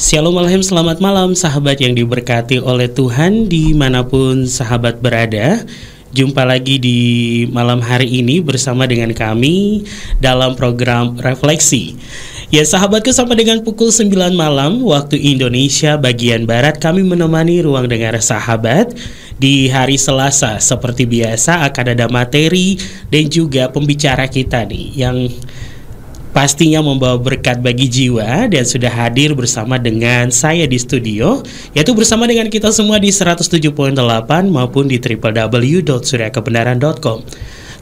Shalom Alaikum, selamat malam sahabat yang diberkati oleh Tuhan dimanapun sahabat berada. Jumpa lagi di malam hari ini bersama dengan kami dalam program Refleksi. Ya sahabatku, sampai dengan pukul 9 malam waktu Indonesia bagian Barat kami menemani ruang dengar sahabat. Di hari Selasa seperti biasa akan ada materi dan juga pembicara kita nih yang pastinya membawa berkat bagi jiwa, dan sudah hadir bersama dengan saya di studio, yaitu bersama dengan kita semua di 107.8 maupun di www.suryakebenaran.com.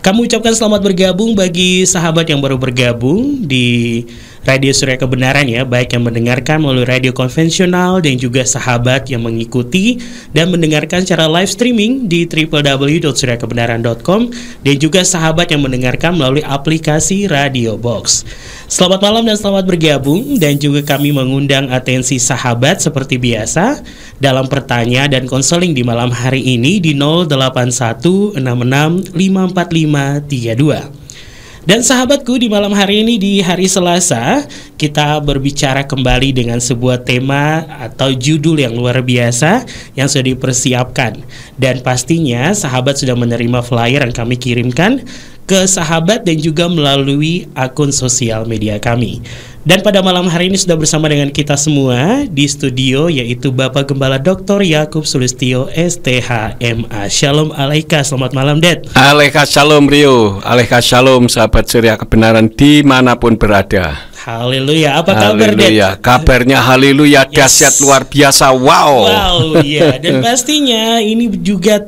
Kami ucapkan selamat bergabung bagi sahabat yang baru bergabung di Radio Surya Kebenaran ya, baik yang mendengarkan melalui radio konvensional dan juga sahabat yang mengikuti dan mendengarkan secara live streaming di www.suryakebenaran.com, dan juga sahabat yang mendengarkan melalui aplikasi Radio Box. Selamat malam dan selamat bergabung, dan juga kami mengundang atensi sahabat seperti biasa dalam pertanyaan dan konseling di malam hari ini di 0816654532. Dan sahabatku, di malam hari ini di hari Selasa kita berbicara kembali dengan sebuah tema atau judul yang luar biasa yang sudah dipersiapkan. Dan pastinya sahabat sudah menerima flyer yang kami kirimkan ke sahabat dan juga melalui akun sosial media kami. Dan pada malam hari ini sudah bersama dengan kita semua di studio, yaitu Bapak Gembala Dr. Yakub Sulistyo STHMA. Shalom Alaika, selamat malam Dad. Alaika shalom Rio, alaika shalom sahabat Surya Kebenaran dimanapun berada. Haleluya, apa kabar Dad? Haleluya, kabarnya haleluya, dahsyat luar biasa, wow. Wow, iya, dan pastinya ini juga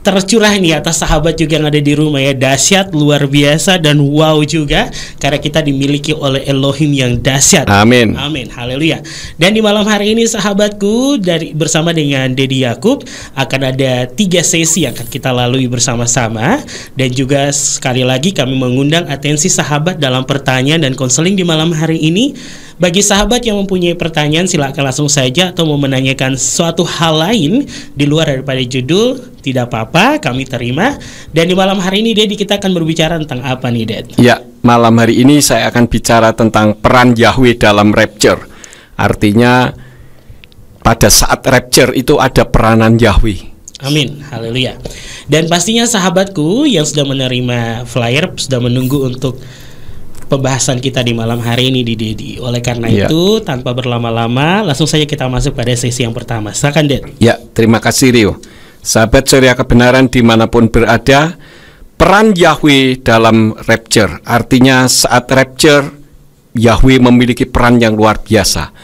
tercurah nih atas sahabat juga yang ada di rumah ya, dahsyat luar biasa dan wow juga karena kita dimiliki oleh Elohim yang dahsyat. Amin. Amin. Haleluya. Dan di malam hari ini sahabatku, bersama dengan Dedi Yakub akan ada 3 sesi yang akan kita lalui bersama-sama, dan juga sekali lagi kami mengundang atensi sahabat dalam pertanyaan dan konseling di malam hari ini. Bagi sahabat yang mempunyai pertanyaan, silakan langsung saja, atau mau menanyakan suatu hal lain di luar daripada judul, tidak apa-apa, kami terima. Dan di malam hari ini, Dedi, kita akan berbicara tentang apa nih, Ded? Ya, malam hari ini saya akan bicara tentang peran Yahweh dalam rapture. Artinya, pada saat rapture itu ada peranan Yahweh. Amin, haleluya. Dan pastinya sahabatku yang sudah menerima flyer sudah menunggu untuk pembahasan kita di malam hari ini di Dedi. Oleh karena itu, tanpa berlama-lama, langsung saja kita masuk pada sesi yang pertama. Silakan, Ded. Ya, terima kasih Rio. Sahabat Surya Kebenaran dimanapun berada, peran Yahweh dalam rapture. Artinya saat rapture, Yahweh memiliki peran yang luar biasa.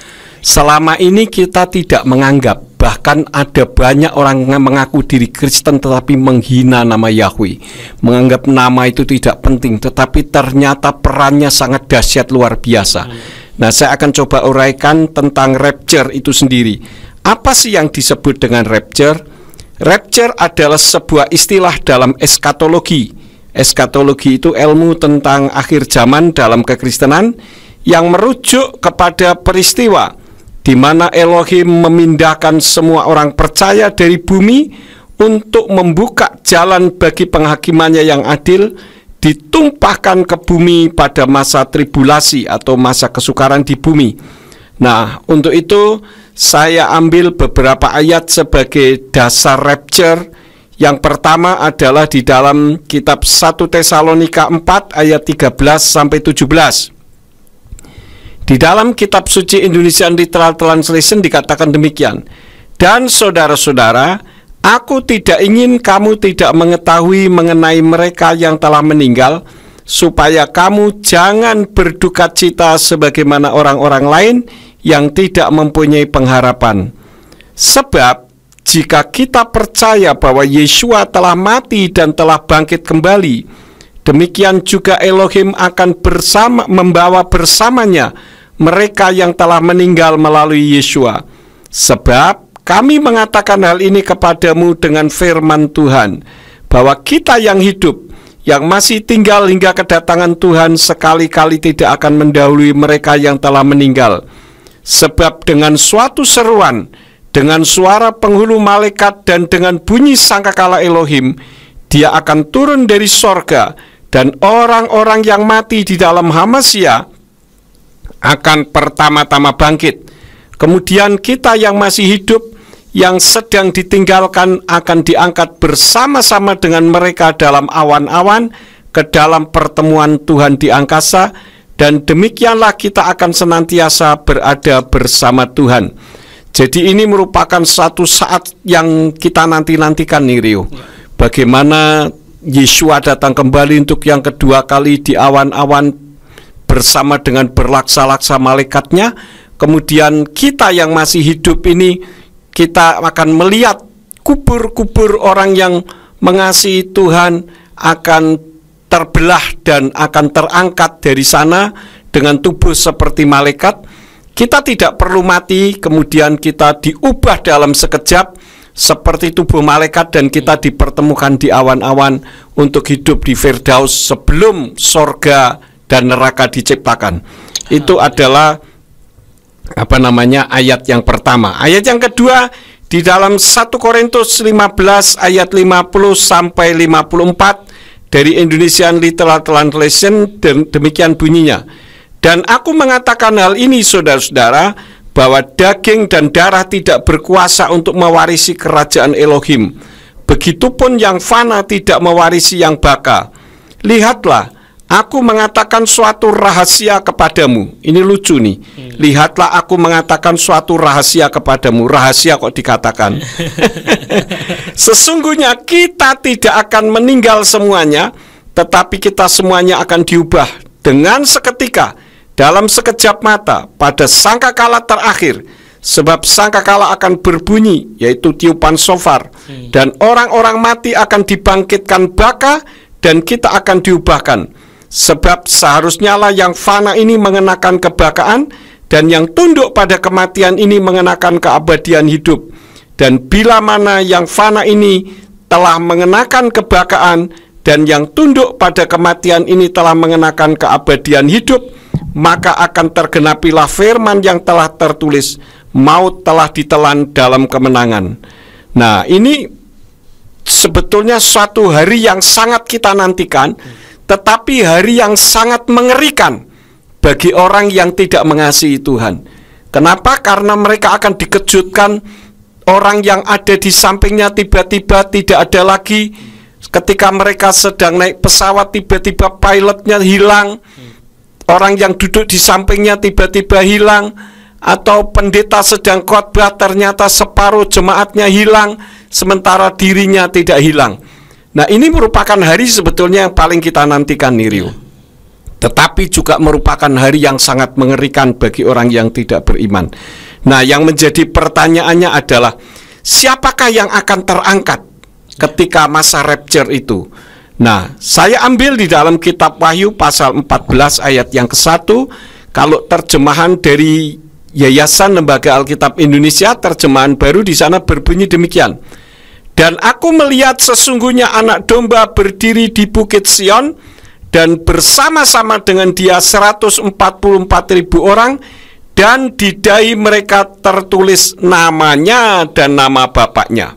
Selama ini kita tidak menganggap, bahkan ada banyak orang yang mengaku diri Kristen tetapi menghina nama Yahweh, menganggap nama itu tidak penting, tetapi ternyata perannya sangat dahsyat luar biasa. Nah, saya akan coba uraikan tentang rapture itu sendiri. Apa sih yang disebut dengan rapture? Rapture adalah sebuah istilah dalam eskatologi. Eskatologi itu ilmu tentang akhir zaman dalam kekristenan yang merujuk kepada peristiwa di mana Elohim memindahkan semua orang percaya dari bumi untuk membuka jalan bagi penghakimannya yang adil, ditumpahkan ke bumi pada masa tribulasi atau masa kesukaran di bumi. Nah, untuk itu saya ambil beberapa ayat sebagai dasar rapture. Yang pertama adalah di dalam kitab 1 Tesalonika 4 ayat 13 sampai 17. Di dalam kitab suci Indonesia Literal Translation dikatakan demikian. Dan saudara-saudara, aku tidak ingin kamu tidak mengetahui mengenai mereka yang telah meninggal, supaya kamu jangan berduka cita sebagaimana orang-orang lain yang tidak mempunyai pengharapan. Sebab jika kita percaya bahwa Yeshua telah mati dan telah bangkit kembali, demikian juga Elohim akan membawa bersamanya mereka yang telah meninggal melalui Yeshua. Sebab kami mengatakan hal ini kepadamu dengan firman Tuhan, bahwa kita yang hidup, yang masih tinggal hingga kedatangan Tuhan, sekali-kali tidak akan mendahului mereka yang telah meninggal. Sebab dengan suatu seruan, dengan suara penghulu malaikat, dan dengan bunyi sangkakala Elohim, Dia akan turun dari sorga, dan orang-orang yang mati di dalam Hamasya akan pertama-tama bangkit. Kemudian kita yang masih hidup, yang sedang ditinggalkan akan diangkat bersama-sama dengan mereka dalam awan-awan ke dalam pertemuan Tuhan di angkasa, dan demikianlah kita akan senantiasa berada bersama Tuhan. Jadi ini merupakan satu saat yang kita nanti-nantikan nih Rio. Bagaimana Yesua datang kembali untuk yang kedua kali di awan-awan bersama dengan berlaksa-laksa malaikatnya. Kemudian kita yang masih hidup ini, kita akan melihat kubur-kubur orang yang mengasihi Tuhan akan terbelah dan akan terangkat dari sana dengan tubuh seperti malaikat. Kita tidak perlu mati, kemudian kita diubah dalam sekejap seperti tubuh malaikat, dan kita dipertemukan di awan-awan untuk hidup di Firdaus sebelum sorga dan neraka diciptakan. Itu adalah ayat yang pertama. Ayat yang kedua di dalam 1 Korintus 15 ayat 50 sampai 54 dari Indonesian Literal Translation, demikian bunyinya. Dan aku mengatakan hal ini, saudara-saudara, bahwa daging dan darah tidak berkuasa untuk mewarisi kerajaan Elohim. Begitupun yang fana tidak mewarisi yang baka. Lihatlah, aku mengatakan suatu rahasia kepadamu. Ini lucu nih. Lihatlah, aku mengatakan suatu rahasia kepadamu. Rahasia kok dikatakan. Sesungguhnya kita tidak akan meninggal semuanya, tetapi kita semuanya akan diubah dengan seketika, dalam sekejap mata, pada sangkakala terakhir. Sebab sangkakala akan berbunyi, yaitu tiupan shofar, dan orang-orang mati akan dibangkitkan baka, dan kita akan diubahkan. Sebab seharusnya lah yang fana ini mengenakan kebakaan, dan yang tunduk pada kematian ini mengenakan keabadian hidup. Dan bila mana yang fana ini telah mengenakan kebakaan, dan yang tunduk pada kematian ini telah mengenakan keabadian hidup, maka akan tergenapilah firman yang telah tertulis, maut telah ditelan dalam kemenangan. Nah, ini sebetulnya suatu hari yang sangat kita nantikan, tetapi hari yang sangat mengerikan bagi orang yang tidak mengasihi Tuhan. Kenapa? Karena mereka akan dikejutkan. Orang yang ada di sampingnya tiba-tiba tidak ada lagi. Ketika mereka sedang naik pesawat, tiba-tiba pilotnya hilang. Orang yang duduk di sampingnya tiba-tiba hilang. Atau pendeta sedang khotbah, ternyata separuh jemaatnya hilang, sementara dirinya tidak hilang. Nah, ini merupakan hari sebetulnya yang paling kita nantikan nih Rio. Tetapi juga merupakan hari yang sangat mengerikan bagi orang yang tidak beriman. Nah, yang menjadi pertanyaannya adalah, siapakah yang akan terangkat ketika masa rapture itu? Nah, saya ambil di dalam kitab Wahyu pasal 14 ayat yang ke-1. Kalau terjemahan dari Yayasan Lembaga Alkitab Indonesia, terjemahan baru di sana berbunyi demikian. Dan aku melihat sesungguhnya anak domba berdiri di Bukit Sion, dan bersama-sama dengan dia 144.000 orang, dan di dahi mereka tertulis namanya dan nama bapaknya.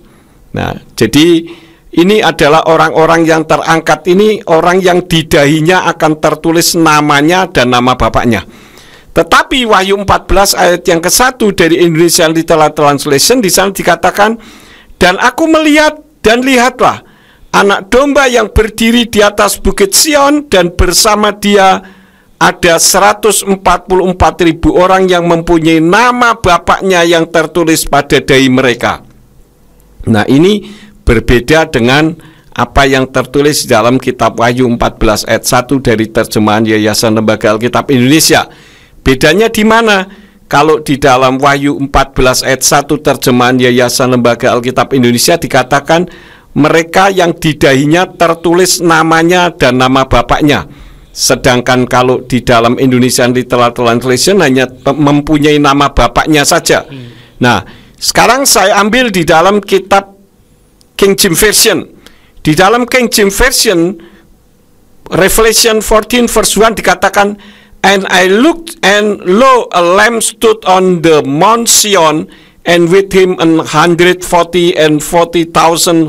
Nah, jadi ini adalah orang-orang yang terangkat ini, orang yang di dahinya akan tertulis namanya dan nama bapaknya. Tetapi Wahyu 14 ayat yang ke-1 dari Indonesian Literal Translation, di sana dikatakan, dan aku melihat dan lihatlah anak domba yang berdiri di atas Bukit Sion, dan bersama dia ada 144.000 orang yang mempunyai nama bapaknya yang tertulis pada dahi mereka. Nah, ini berbeda dengan apa yang tertulis dalam kitab Wahyu 14 ayat 1 dari terjemahan Yayasan Lembaga Alkitab Indonesia. Bedanya di mana? Kalau di dalam Wahyu 14 ayat 1 terjemahan Yayasan Lembaga Alkitab Indonesia dikatakan mereka yang di dahinya tertulis namanya dan nama bapaknya. Sedangkan kalau di dalam Indonesian Literal Translation hanya mempunyai nama bapaknya saja. Nah, sekarang saya ambil di dalam kitab King James Version. Di dalam King James Version, Revelation 14 verse 1 dikatakan, and I looked, and lo, a lamb stood on the Mount Sion, and with him 140,000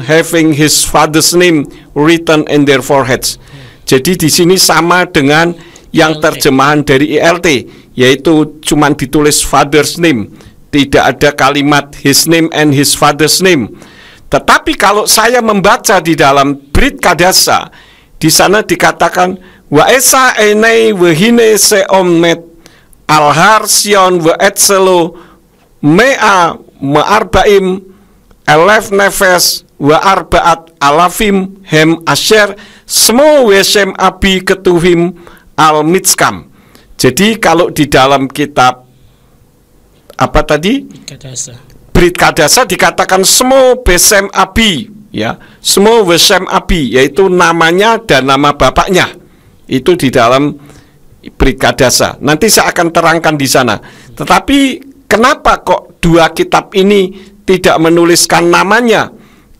having his father's name written in their foreheads. Jadi di sini sama dengan yang terjemahan dari ILT, yaitu cuman ditulis father's name, tidak ada kalimat his name and his father's name. Tetapi kalau saya membaca di dalam Brit Kadasa, di sana dikatakan wa esa enei wehine seomnet alhar sion wa etselo mea ma'arbaim elef nefes wa arbaat alafim hem asher semua wesem abi ketuhim al mitskam. Jadi kalau di dalam kitab apa tadi? Brit Kadasa dikatakan semua besem abi, ya, semua besem abi, yaitu namanya dan nama bapaknya. Itu di dalam Brit Kadasa. Nanti saya akan terangkan di sana. Tetapi kenapa kok dua kitab ini tidak menuliskan namanya?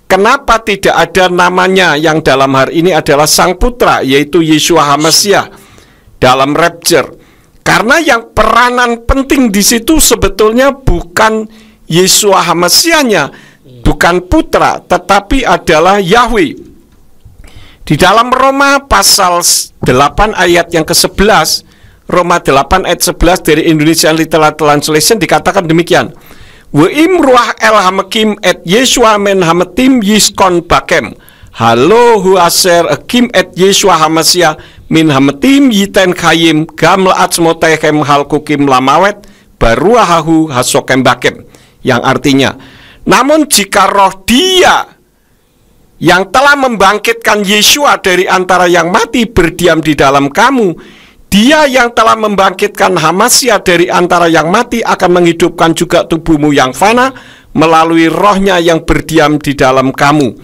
Kenapa tidak ada namanya yang dalam hari ini adalah Sang Putra, yaitu Yeshua HaMasiah dalam rapture? Karena yang peranan penting di situ sebetulnya bukan Yeshua HaMasiahnya, bukan putra, tetapi adalah Yahweh. Di dalam Roma pasal 8 ayat yang ke-11, Roma 8 ayat 11 dari Indonesian Literal Translation dikatakan demikian. Wa imruah el hamekim et Yeshua men hametim yiskon bakem. Halo hu aser akim et Yeshua HaMasiah min hametim yiten kayim gamla atsmotechem halkukim lamawet baruahahu hasokem bakem. Yang artinya, namun jika roh Dia yang telah membangkitkan Yeshua dari antara yang mati berdiam di dalam kamu, Dia yang telah membangkitkan HaMasiah dari antara yang mati akan menghidupkan juga tubuhmu yang fana melalui rohnya yang berdiam di dalam kamu.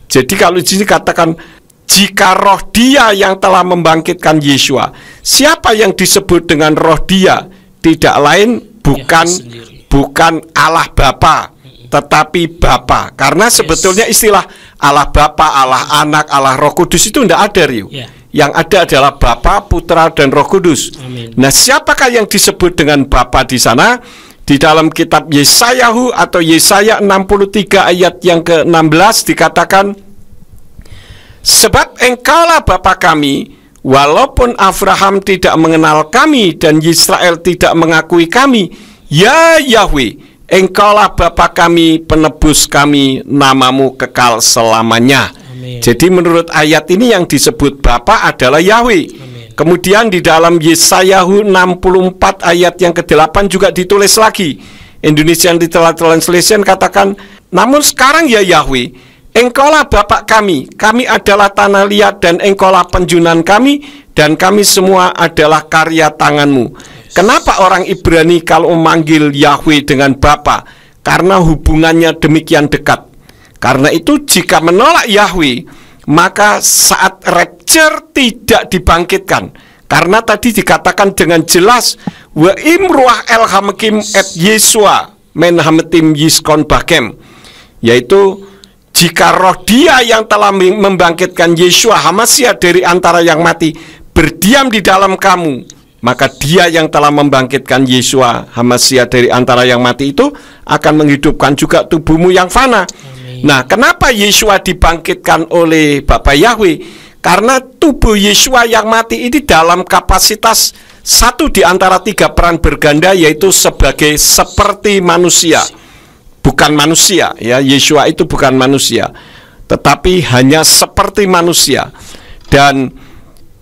Jadi kalau di sini katakan jika roh Dia yang telah membangkitkan Yeshua, siapa yang disebut dengan roh Dia? Tidak lain bukan Allah Bapa, tetapi Bapa. Karena sebetulnya istilah Allah Bapa, Allah Anak, Allah Roh Kudus itu tidak ada, Rio. Yang ada adalah Bapa, Putra, dan Roh Kudus. Nah, siapakah yang disebut dengan Bapa di sana? Di dalam kitab Yesayahu atau Yesaya 63 ayat yang ke-16 dikatakan, sebab engkaulah Bapa kami, walaupun Abraham tidak mengenal kami dan Israel tidak mengakui kami. Ya Yahweh, engkaulah Bapa kami, penebus kami, namamu kekal selamanya. Amin. Jadi menurut ayat ini yang disebut Bapa adalah Yahweh. Amin. Kemudian di dalam Yesayahu 64 ayat yang ke-8 juga ditulis lagi. Indonesian Literal Translation katakan, namun sekarang ya Yahweh, engkaulah Bapa kami adalah tanah liat dan engkaulah penjunan kami, dan kami semua adalah karya tanganmu. Kenapa orang Ibrani kalau memanggil Yahweh dengan Bapa? Karena hubungannya demikian dekat. Karena itu jika menolak Yahweh, maka saat rapture tidak dibangkitkan. Karena tadi dikatakan dengan jelas, wa imruah el hamekim et Yeshua men hametim yiskon bakem, yaitu jika roh Dia yang telah membangkitkan Yeshua HaMasiah dari antara yang mati berdiam di dalam kamu, maka Dia yang telah membangkitkan Yeshua HaMasiah dari antara yang mati itu akan menghidupkan juga tubuhmu yang fana. Amin. Nah, kenapa Yeshua dibangkitkan oleh Bapa Yahweh? Karena tubuh Yeshua yang mati ini dalam kapasitas satu di antara tiga peran berganda, yaitu sebagai seperti manusia. Bukan manusia, ya, Yeshua itu bukan manusia, tetapi hanya seperti manusia. Dan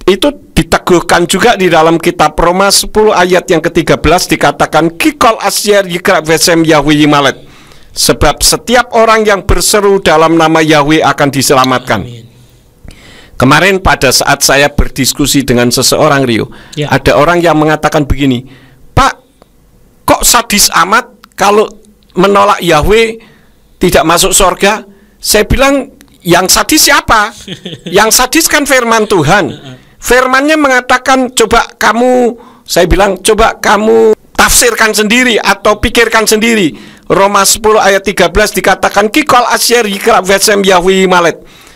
itu diteguhkan juga di dalam kitab Roma 10 ayat yang ke-13 dikatakan kikol asyer yikra vesem Yahweh yimalet. Sebab setiap orang yang berseru dalam nama Yahweh akan diselamatkan. Amin. Kemarin pada saat saya berdiskusi dengan seseorang, Rio, ada orang yang mengatakan begini, Pak, kok sadis amat kalau menolak Yahweh tidak masuk surga? Saya bilang, yang sadis siapa? Yang sadis kan firman Tuhan. Firmannya mengatakan, coba kamu, saya bilang, coba kamu tafsirkan sendiri atau pikirkan sendiri. Roma 10 ayat 13 dikatakan, kikol asyer yikra vesem Yahweh malet.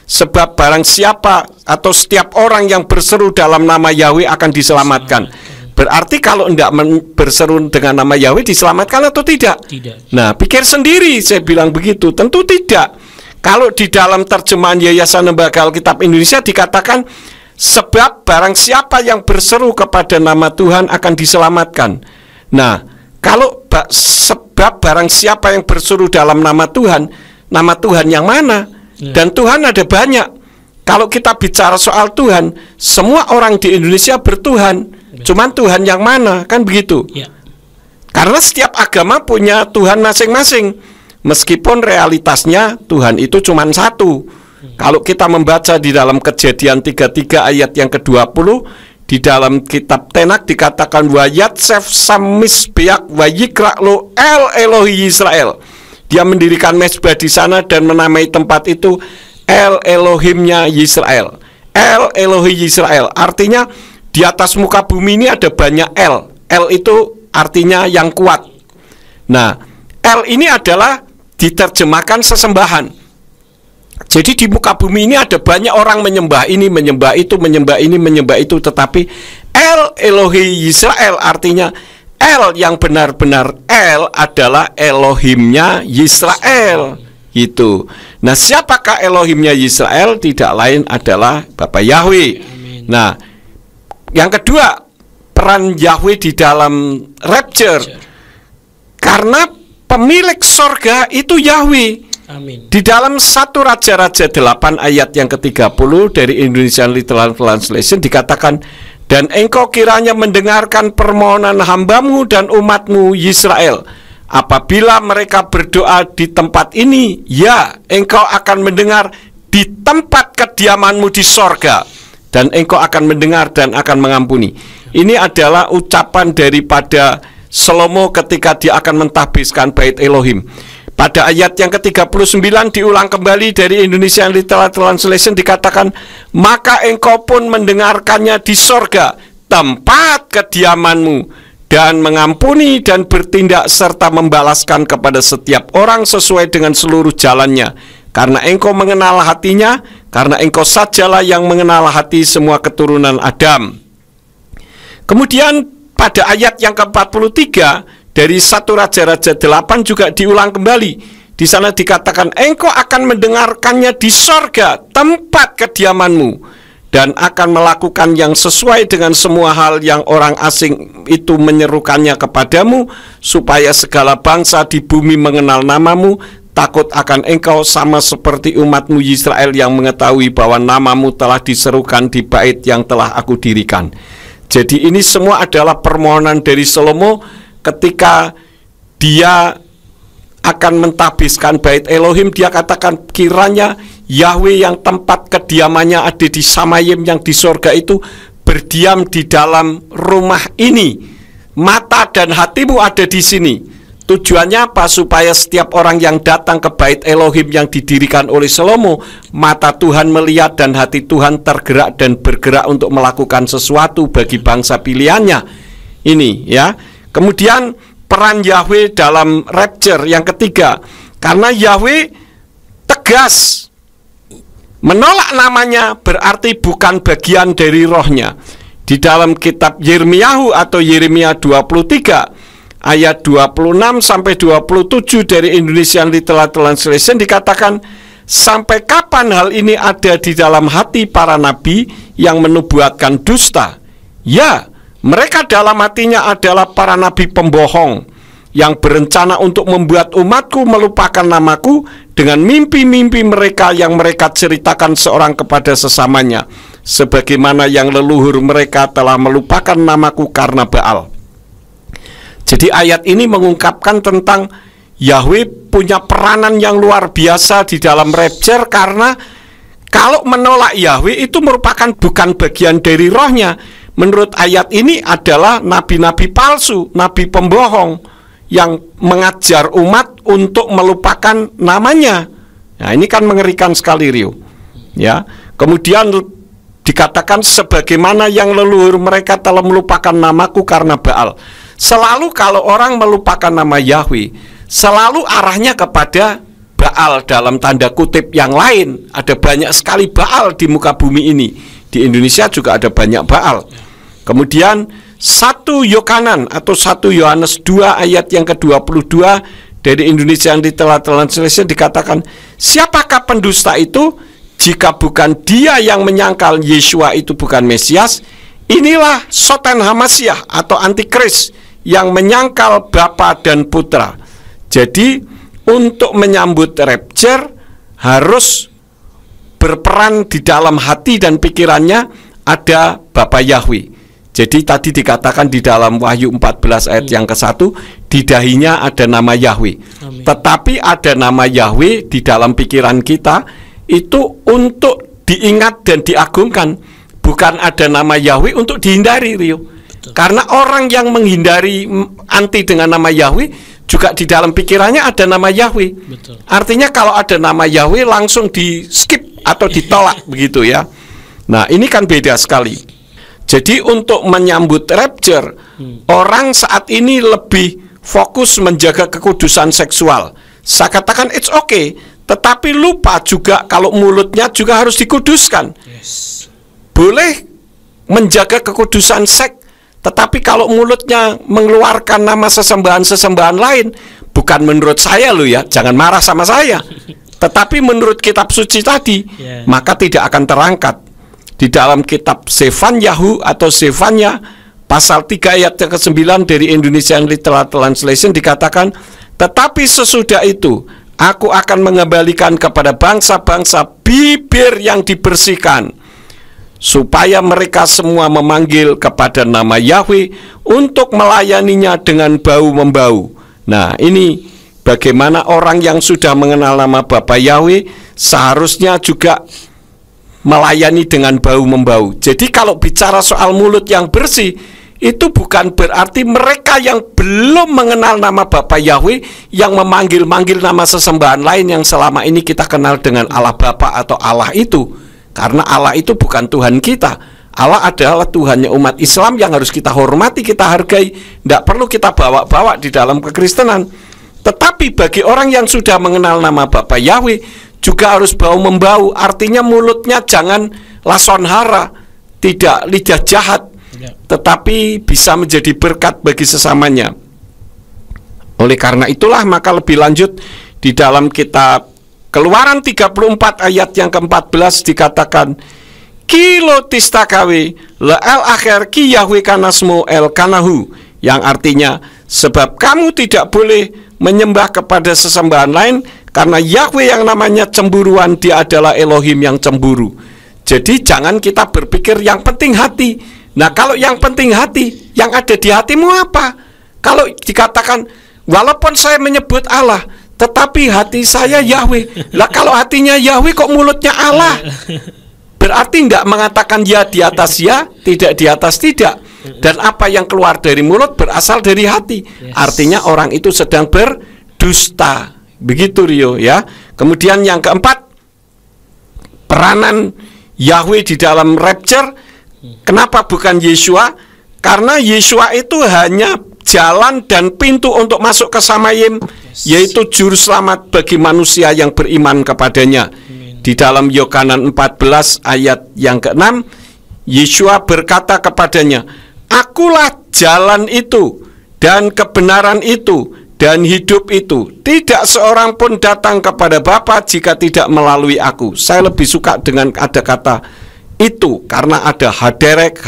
Sebab barang siapa atau setiap orang yang berseru dalam nama Yahweh akan diselamatkan. Berarti kalau tidak berseru dengan nama Yahweh diselamatkan atau tidak? Tidak. Nah, pikir sendiri, saya bilang begitu. Tentu tidak. Kalau di dalam terjemahan Yayasan Lembaga Alkitab Indonesia dikatakan, sebab barang siapa yang berseru kepada nama Tuhan akan diselamatkan. Nah, kalau Sebab barang siapa yang berseru dalam nama Tuhan yang mana? Dan Tuhan ada banyak. Kalau kita bicara soal Tuhan, semua orang di Indonesia bertuhan. Cuman Tuhan yang mana? Kan begitu. Karena setiap agama punya Tuhan masing-masing. Meskipun realitasnya Tuhan itu cuma satu. Kalau kita membaca di dalam Kejadian 33 ayat yang ke-20, di dalam kitab Tenak dikatakan wa yatsef samisbeak wa yikraklo el Elohi Israel. Dia mendirikan mezbah di sana dan menamai tempat itu El Elohimnya Yisrael. El Elohi Yisrael. Artinya di atas muka bumi ini ada banyak El. El itu artinya yang kuat. Nah, El ini adalah diterjemahkan sesembahan. Jadi di muka bumi ini ada banyak orang menyembah ini, menyembah itu, menyembah ini, menyembah itu. Tetapi El Elohi Yisrael artinya El yang benar-benar El adalah Elohimnya Yisrael. Itu. Nah, siapakah Elohimnya Yisrael? Tidak lain adalah Bapa Yahweh. Nah, yang kedua, peran Yahweh di dalam rapture. Karena pemilik sorga itu Yahweh. Amin. Di dalam 1 Raja-Raja 8 ayat yang ke-30 dari Indonesian Literal Translation dikatakan, dan engkau kiranya mendengarkan permohonan hambamu dan umatmu Yisrael. Apabila mereka berdoa di tempat ini, ya, engkau akan mendengar di tempat kediamanmu di sorga, dan engkau akan mendengar dan akan mengampuni. Ini adalah ucapan daripada Salomo ketika dia akan mentahbiskan bait Elohim. Pada ayat yang ke-39 diulang kembali dari Indonesian Literal Translation dikatakan, maka engkau pun mendengarkannya di sorga, tempat kediamanmu, dan mengampuni dan bertindak serta membalaskan kepada setiap orang sesuai dengan seluruh jalannya. Karena engkau mengenal hatinya, karena engkau sajalah yang mengenal hati semua keturunan Adam. Kemudian pada ayat yang ke-43 dari 1 Raja-Raja 8 juga diulang kembali. Di sana dikatakan, engkau akan mendengarkannya di sorga, tempat kediamanmu, dan akan melakukan yang sesuai dengan semua hal yang orang asing itu menyerukannya kepadamu, supaya segala bangsa di bumi mengenal namamu. Takut akan engkau sama seperti umatmu Yisrael yang mengetahui bahwa namamu telah diserukan di bait yang telah aku dirikan. Jadi ini semua adalah permohonan dari Salomo ketika dia akan mentahbiskan bait Elohim. Dia katakan kiranya Yahweh yang tempat kediamannya ada di Samayim yang di sorga itu berdiam di dalam rumah ini. Mata dan hatimu ada di sini. Tujuannya apa? Supaya setiap orang yang datang ke bait Elohim yang didirikan oleh Salomo, mata Tuhan melihat dan hati Tuhan tergerak dan bergerak untuk melakukan sesuatu bagi bangsa pilihannya. Ini ya. Kemudian peran Yahweh dalam rapture yang ketiga. Karena Yahweh tegas menolak namanya berarti bukan bagian dari rohnya. Di dalam kitab Yirmiyahu atau Yeremia 23 ayat 26 sampai 27 dari Indonesian Literal Translation dikatakan, sampai kapan hal ini ada di dalam hati para nabi yang menubuatkan dusta? Ya, mereka dalam hatinya adalah para nabi pembohong yang berencana untuk membuat umatku melupakan namaku dengan mimpi-mimpi mereka yang mereka ceritakan seorang kepada sesamanya, sebagaimana yang leluhur mereka telah melupakan namaku karena Baal. Jadi ayat ini mengungkapkan tentang Yahweh punya peranan yang luar biasa di dalam rapture, karena kalau menolak Yahweh itu merupakan bukan bagian dari rohnya. Menurut ayat ini adalah nabi-nabi palsu, nabi pembohong yang mengajar umat untuk melupakan namanya. Nah, ini kan mengerikan sekali, Rio. Ya. Kemudian dikatakan sebagaimana yang leluhur mereka telah melupakan namaku karena Baal. Selalu kalau orang melupakan nama Yahweh, selalu arahnya kepada Baal dalam tanda kutip yang lain. Ada banyak sekali Baal di muka bumi ini. Di Indonesia juga ada banyak Baal. Kemudian 1 Yohanan atau 1 Yohanes 2 ayat yang ke-22 dari Indonesian Literal Translation dikatakan, siapakah pendusta itu jika bukan dia yang menyangkal Yesua itu bukan Mesias? Inilah Soten Hamasyah atau Antikris yang menyangkal Bapa dan Putra. Jadi untuk menyambut rapture harus berperan di dalam hati dan pikirannya ada Bapa Yahweh. Jadi tadi dikatakan di dalam Wahyu 14 ayat yang ke-1, di dahinya ada nama Yahweh. Amin. Tetapi ada nama Yahweh di dalam pikiran kita itu untuk diingat dan diagungkan. Bukan ada nama Yahweh untuk dihindari, Rio. Betul. Karena orang yang menghindari anti dengan nama Yahweh juga di dalam pikirannya ada nama Yahweh. Betul. Artinya kalau ada nama Yahweh langsung di skip atau ditolak begitu ya. Nah, ini kan beda sekali. Jadi untuk menyambut rapture, orang saat ini lebih fokus menjaga kekudusan seksual. Saya katakan it's okay, tetapi lupa juga kalau mulutnya juga harus dikuduskan. Yes. Boleh menjaga kekudusan seks, tetapi kalau mulutnya mengeluarkan nama sesembahan-sesembahan lain, bukan menurut saya loh ya, jangan marah sama saya, tetapi menurut kitab suci tadi, maka tidak akan terangkat. Di dalam kitab Zefanyahu atau Zefanya pasal 3 ayat ke-9 dari Indonesian Literal Translation dikatakan, tetapi sesudah itu aku akan mengembalikan kepada bangsa-bangsa bibir yang dibersihkan, supaya mereka semua memanggil kepada nama Yahweh untuk melayaninya dengan bau-membau. Nah, ini bagaimana orang yang sudah mengenal nama Bapa Yahweh seharusnya juga melayani dengan bau-membau. Jadi kalau bicara soal mulut yang bersih, itu bukan berarti mereka yang belum mengenal nama Bapa Yahweh yang memanggil-manggil nama sesembahan lain yang selama ini kita kenal dengan Allah Bapa atau Allah itu. Karena Allah itu bukan Tuhan kita. Allah adalah Tuhannya umat Islam yang harus kita hormati, kita hargai. Tidak perlu kita bawa-bawa di dalam kekristenan. Tetapi bagi orang yang sudah mengenal nama Bapa Yahweh juga harus bau-membau. Artinya mulutnya jangan lason hara, tidak lidah jahat, tetapi bisa menjadi berkat bagi sesamanya. Oleh karena itulah maka lebih lanjut di dalam kitab Keluaran 34 ayat yang ke-14 dikatakan, Kilo tistakawe le el akhir ki Yahweh kanasmo el kanahu, yang artinya sebab kamu tidak boleh menyembah kepada sesembahan lain, karena Yahweh yang namanya cemburuan, Dia adalah Elohim yang cemburu. Jadi jangan kita berpikir yang penting hati. Nah, kalau yang penting hati, yang ada di hatimu apa? Kalau dikatakan walaupun saya menyebut Allah, tetapi hati saya Yahweh. Lah kalau hatinya Yahweh kok mulutnya Allah? Berarti tidak mengatakan ya di atas ya, tidak di atas tidak. Dan apa yang keluar dari mulut berasal dari hati. Artinya orang itu sedang berdusta. Begitu, Rio, ya. Kemudian yang keempat, peranan Yahweh di dalam rapture. Kenapa bukan Yeshua? Karena Yeshua itu hanya jalan dan pintu untuk masuk ke Samayim, yaitu juru selamat bagi manusia yang beriman kepadanya. Di dalam Yohanan 14 ayat yang ke-6, Yeshua berkata kepadanya, Akulah jalan itu dan kebenaran itu dan hidup itu. Tidak seorang pun datang kepada Bapa jika tidak melalui aku. Saya lebih suka dengan ada kata itu, karena ada haderek,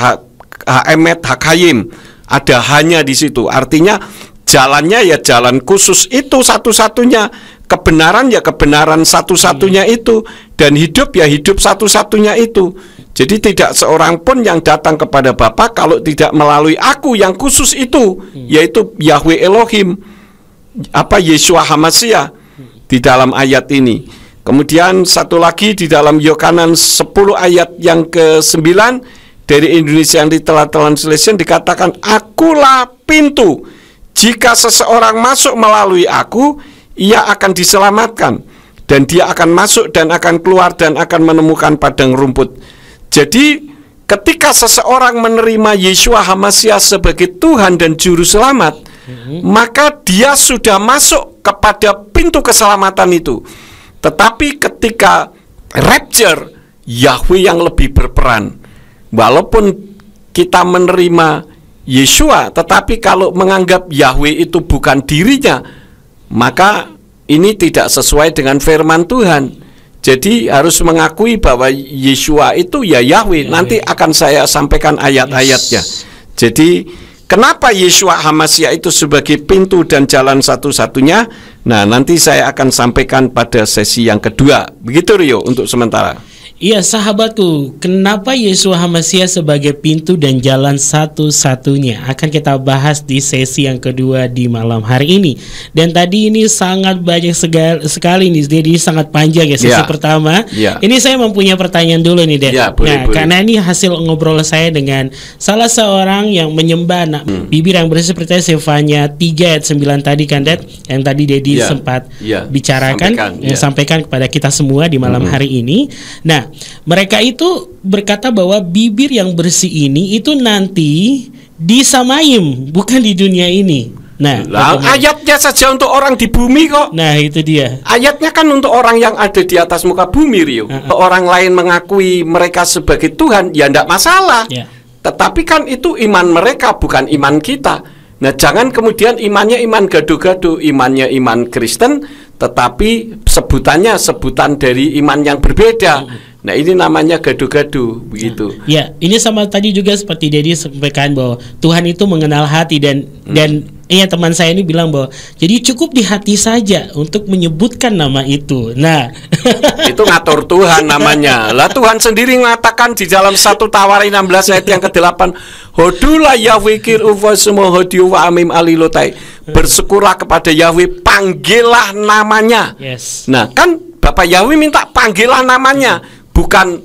haemet, hakayim. Ada hanya di situ. Artinya jalannya ya jalan khusus itu satu-satunya. Kebenaran ya kebenaran satu-satunya itu. Dan hidup ya hidup satu-satunya itu. Jadi tidak seorang pun yang datang kepada Bapa kalau tidak melalui aku yang khusus itu, yaitu Yahweh Elohim, Yeshua HaMashiach di dalam ayat ini. Kemudian satu lagi di dalam Yohanan 10 ayat yang ke-9 dari Indonesian Literal Translation dikatakan, Akulah pintu. Jika seseorang masuk melalui aku, ia akan diselamatkan, dan dia akan masuk dan akan keluar dan akan menemukan padang rumput. Jadi ketika seseorang menerima Yeshua HaMashiach sebagai Tuhan dan Juru Selamat, maka dia sudah masuk kepada pintu keselamatan itu. Tetapi ketika rapture, Yahweh yang lebih berperan. Walaupun kita menerima Yeshua, tetapi kalau menganggap Yahweh itu bukan dirinya, maka ini tidak sesuai dengan firman Tuhan. Jadi harus mengakui bahwa Yeshua itu ya Yahweh. Nanti akan saya sampaikan ayat-ayatnya. Jadi kenapa Yeshua HaMashiach itu sebagai pintu dan jalan satu-satunya? Nah, nanti saya akan sampaikan pada sesi yang kedua. Begitu Rio untuk sementara. Iya sahabatku, kenapa Yeshua HaMashiach sebagai pintu dan jalan satu-satunya akan kita bahas di sesi yang kedua di malam hari ini. Dan tadi ini sangat banyak sekali nih, jadi sangat panjang ya sesi pertama. Ini saya mempunyai pertanyaan dulu nih Dad. Boleh. Karena ini hasil ngobrol saya dengan salah seorang yang menyembah bibir yang bersih seperti Sefanya 3 ayat 9 tadi kan Dad, yang tadi Dedi sempat bicarakan, sampaikan kepada kita semua di malam hari ini. Nah, mereka itu berkata bahwa bibir yang bersih ini itu nanti di Samaim, bukan di dunia ini. Nah, ayatnya saja untuk orang di bumi kok. Nah, itu dia. Ayatnya kan untuk orang yang ada di atas muka bumi, Rio. Orang lain mengakui mereka sebagai Tuhan, ya enggak masalah. Tetapi kan itu iman mereka, bukan iman kita. Nah, jangan kemudian imannya iman gado-gado, imannya iman Kristen, tetapi sebutannya sebutan dari iman yang berbeda. Nah, ini namanya gado-gado begitu. Ya, ini sama tadi juga seperti Dedi sampaikan bahwa Tuhan itu mengenal hati dan teman saya ini bilang bahwa jadi cukup di hati saja untuk menyebutkan nama itu. Nah, itu ngatur Tuhan namanya. Lah Tuhan sendiri mengatakan di dalam 1 Tawari 16 ayat yang ke-8, Hodulah Yahweh kir'uva semua hodiu wa amim alilotai. Bersyukurlah kepada Yahweh, panggillah namanya. Nah, kan Bapak Yahweh minta panggillah namanya, bukan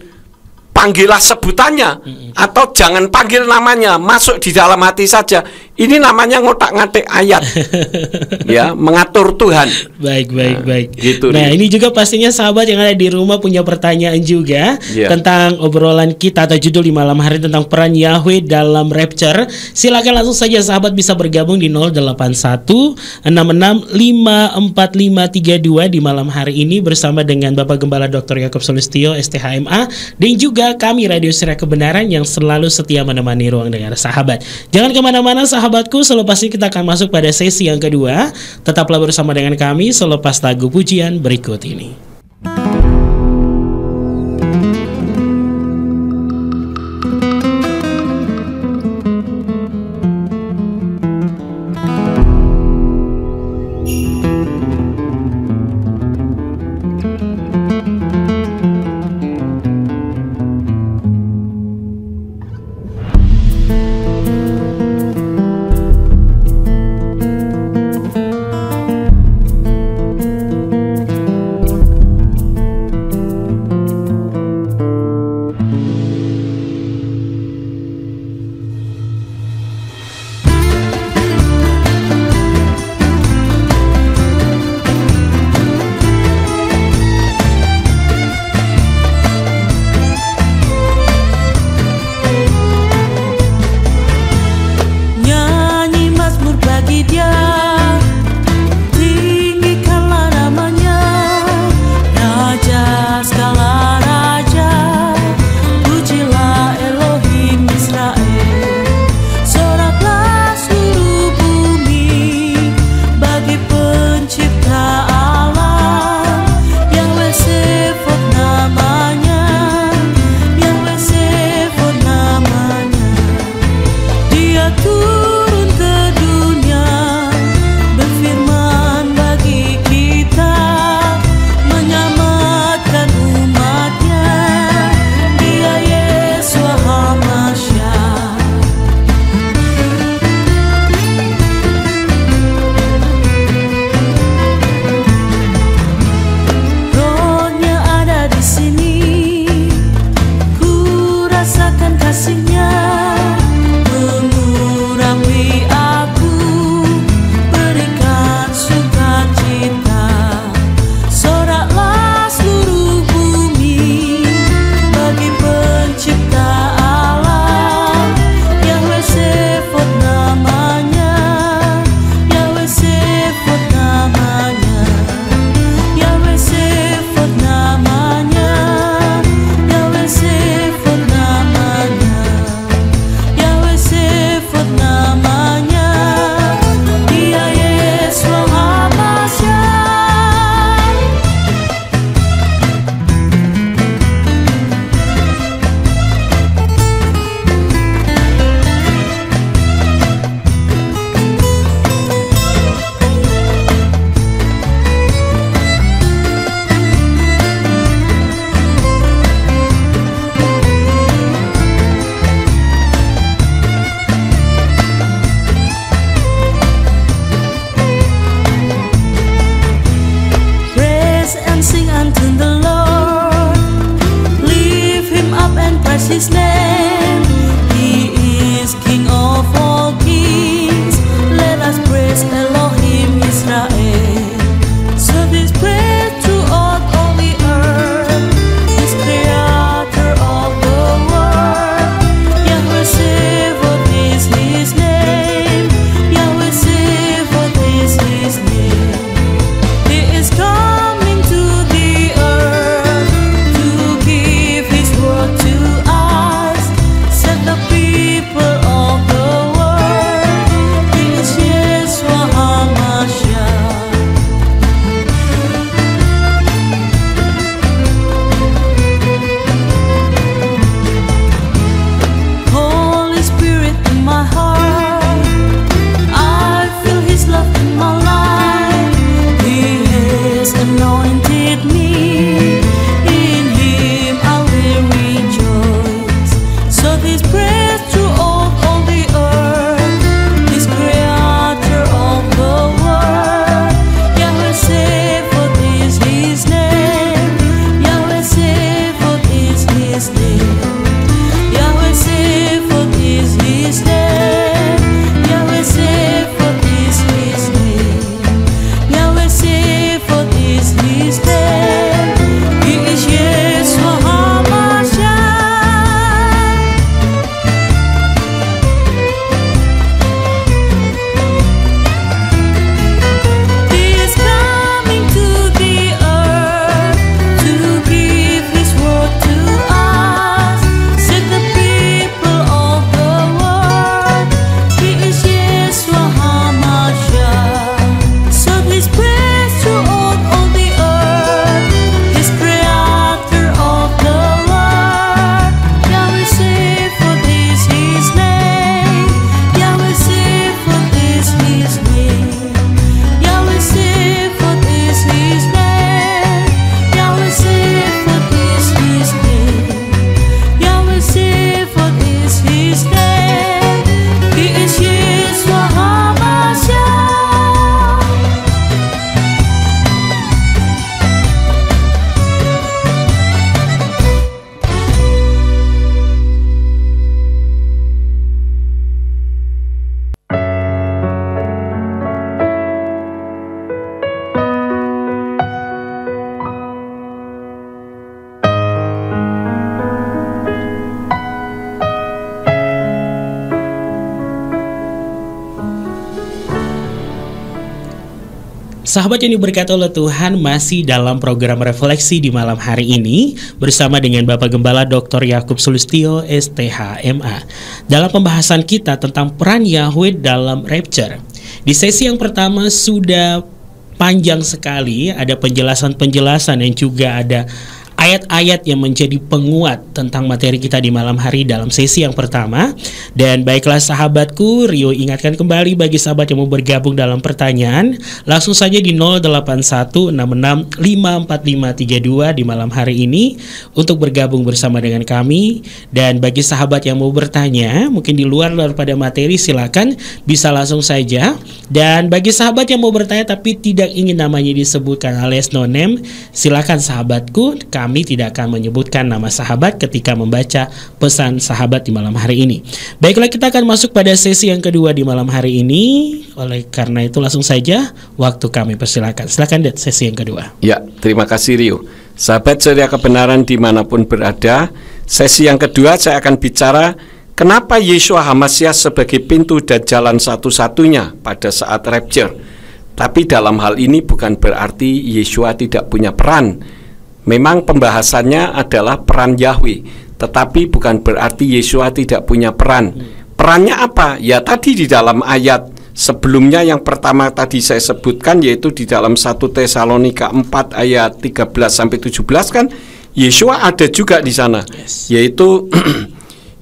panggillah sebutannya, atau jangan panggil namanya, masuk di dalam hati saja. Ini namanya ngotak-ngatik ayat. Ya, mengatur Tuhan. Baik. Gitu. Nah, ini juga pastinya sahabat yang ada di rumah punya pertanyaan juga tentang obrolan kita atau judul di malam hari tentang peran Yahweh dalam rapture. Silakan langsung saja sahabat bisa bergabung di 081-66-54532 di malam hari ini bersama dengan Bapak Gembala Dr. Yakob Sulistyo STHMA dan juga kami Radio Suara Kebenaran yang selalu setia menemani ruang dengar sahabat. Jangan kemana-mana sahabatku, selepas ini kita akan masuk pada sesi yang kedua. Tetaplah bersama dengan kami selepas lagu pujian berikut ini. His name. He is King of all kings. Let us praise Elohim Israel. Serve His praise throughout all the earth. His creator of the world. Yahweh Sebaot is His name. Yahweh Sebaot is His name. He is coming to the earth to give His word to us. Set the people of the world. He is Yeshua HaMashiach. Holy Spirit in my heart, I feel His love in my life. He has anointed me. In Him I will rejoice. So His praise throughout all the earth. His creator of the world. Yahweh Sebaot is His name. Yahweh Sebaot is His name. Yahweh Sebaot is His name. Yahweh Sebaot is His name. Yahweh Sebaot is His name. He is Yeshua HaMashiach. He is coming to the earth to give His word to us. Set the people of the world. He is Yeshua HaMashiach. Serve His praise throughout all the earth. His creator of the world. Yahweh Sebaot is His name. Yahweh Sebaot is His name. Yahweh Sebaot is His name. Yahweh Sebaot is His name. Yahweh Sebaot is His name. He is Yeshua HaMashiach. Sahabat yang diberkati oleh Tuhan, masih dalam program refleksi di malam hari ini bersama dengan Bapak Gembala Dr. Yakub Sulistyo STH MA. Dalam pembahasan kita tentang peran Yahweh dalam rapture. Di sesi yang pertama sudah panjang sekali, ada penjelasan-penjelasan yang juga ada ayat-ayat yang menjadi penguat tentang materi kita di malam hari dalam sesi yang pertama. Dan baiklah sahabatku, Rio ingatkan kembali bagi sahabat yang mau bergabung dalam pertanyaan, langsung saja di 0816654532 di malam hari ini untuk bergabung bersama dengan kami. Dan bagi sahabat yang mau bertanya, mungkin di luar daripada materi, silakan bisa langsung saja. Dan bagi sahabat yang mau bertanya tapi tidak ingin namanya disebutkan alias no name, silakan sahabatku, kami tidak akan menyebutkan nama sahabat ketika membaca pesan sahabat di malam hari ini. Baiklah, kita akan masuk pada sesi yang kedua di malam hari ini. Oleh karena itu langsung saja waktu kami persilakan. Silakan Det, sesi yang kedua. Ya, terima kasih Rio. Sahabat ceria kebenaran dimanapun berada, sesi yang kedua saya akan bicara kenapa Yeshua HaMashiach sebagai pintu dan jalan satu-satunya pada saat rapture. Tapi dalam hal ini bukan berarti Yeshua tidak punya peran. Memang pembahasannya adalah peran Yahweh, tetapi bukan berarti Yeshua tidak punya peran. Perannya apa? Ya tadi di dalam ayat sebelumnya yang pertama tadi saya sebutkan, yaitu di dalam 1 Tesalonika 4 ayat 13-17 kan Yeshua ada juga di sana. Yaitu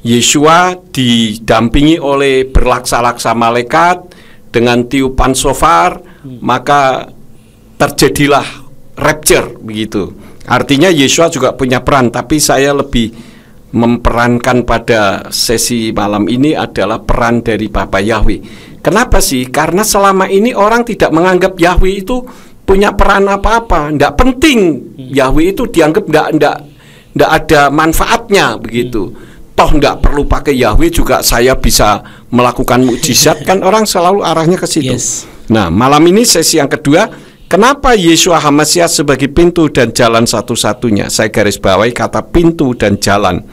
Yeshua didampingi oleh berlaksa-laksa malaikat dengan tiupan shofar, maka terjadilah rapture begitu. Artinya Yeshua juga punya peran, tapi saya lebih memperankan pada sesi malam ini adalah peran dari Bapa Yahweh. Kenapa sih? Karena selama ini orang tidak menganggap Yahweh itu punya peran apa-apa, tidak penting. Yahweh itu dianggap tidak ada manfaatnya begitu. toh nggak perlu pakai Yahweh juga saya bisa melakukan mukjizat, kan orang selalu arahnya ke situ. Yes. Nah, malam ini sesi yang kedua, kenapa Yeshua HaMashiach sebagai pintu dan jalan satu-satunya? Saya garis bawahi kata pintu dan jalan.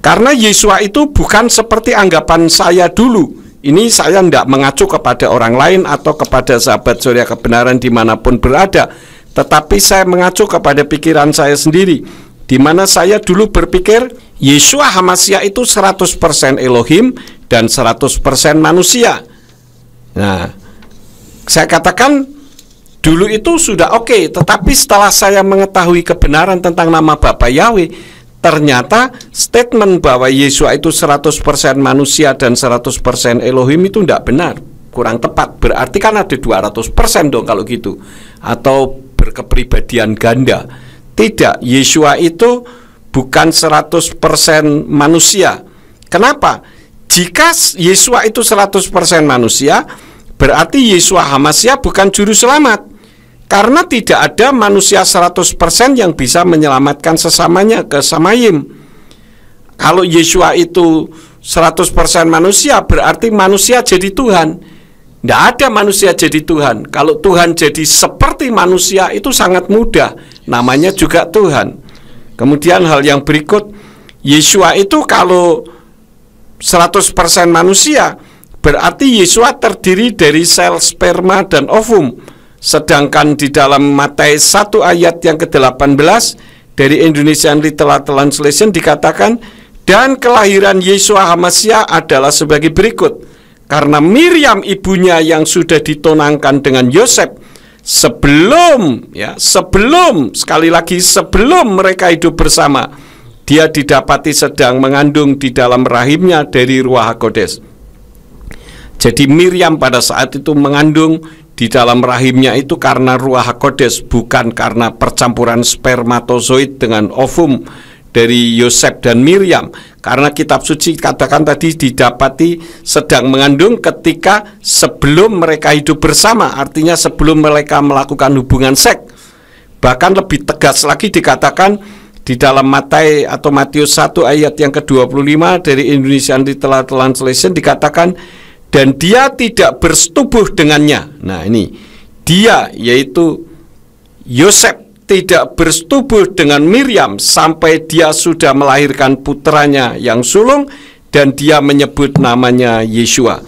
Karena Yeshua itu bukan seperti anggapan saya dulu. Ini saya tidak mengacu kepada orang lain atau kepada sahabat Surya Kebenaran dimanapun berada, tetapi saya mengacu kepada pikiran saya sendiri, di mana saya dulu berpikir Yeshua HaMashiach itu 100% Elohim dan 100% manusia. Nah, saya katakan dulu itu sudah oke, tetapi setelah saya mengetahui kebenaran tentang nama Bapa Yahweh, ternyata statement bahwa Yeshua itu 100% manusia dan 100% Elohim itu tidak benar, kurang tepat. Berarti kan ada 200% dong kalau gitu, atau berkepribadian ganda. Tidak, Yeshua itu bukan 100% manusia. Kenapa? Jika Yeshua itu 100% manusia, berarti Yeshua HaMashiach bukan juru selamat. Karena tidak ada manusia 100% yang bisa menyelamatkan sesamanya ke Samayim. Kalau Yeshua itu 100% manusia, berarti manusia jadi Tuhan. Tidak ada manusia jadi Tuhan. Kalau Tuhan jadi seperti manusia itu sangat mudah, namanya juga Tuhan. Kemudian hal yang berikut, Yeshua itu kalau 100% manusia, berarti Yeshua terdiri dari sel sperma dan ovum. Sedangkan di dalam Matius 1 ayat yang ke-18 dari Indonesian Literal Translation dikatakan, dan kelahiran Yeshua HaMashiach adalah sebagai berikut. Karena Miriam ibunya yang sudah ditunangkan dengan Yosef, sebelum sekali lagi sebelum mereka hidup bersama, dia didapati sedang mengandung di dalam rahimnya dari Ruach HaKodes. Jadi Miriam pada saat itu mengandung di dalam rahimnya itu karena Ruach HaKodes, bukan karena percampuran spermatozoid dengan ovum dari Yosef dan Miriam. Karena kitab suci katakan tadi didapati sedang mengandung ketika sebelum mereka hidup bersama, artinya sebelum mereka melakukan hubungan seks. Bahkan lebih tegas lagi dikatakan di dalam Matius 1 ayat yang ke-25 dari Indonesian Literal Translation dikatakan, dan dia tidak bersetubuh dengannya. Nah ini, dia yaitu Yosef tidak bersetubuh dengan Miriam sampai dia sudah melahirkan putranya yang sulung, dan dia menyebut namanya Yeshua.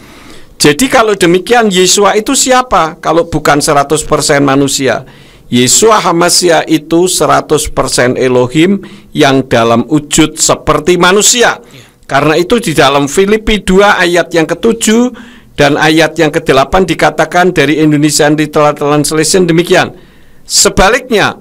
Jadi kalau demikian, Yeshua itu siapa kalau bukan 100% manusia? Yeshua HaMashiach itu 100% Elohim yang dalam wujud seperti manusia. Karena itu di dalam Filipi 2 ayat yang ke-7 dan ayat yang ke-8 dikatakan dari Indonesian Literal Translation demikian. Sebaliknya,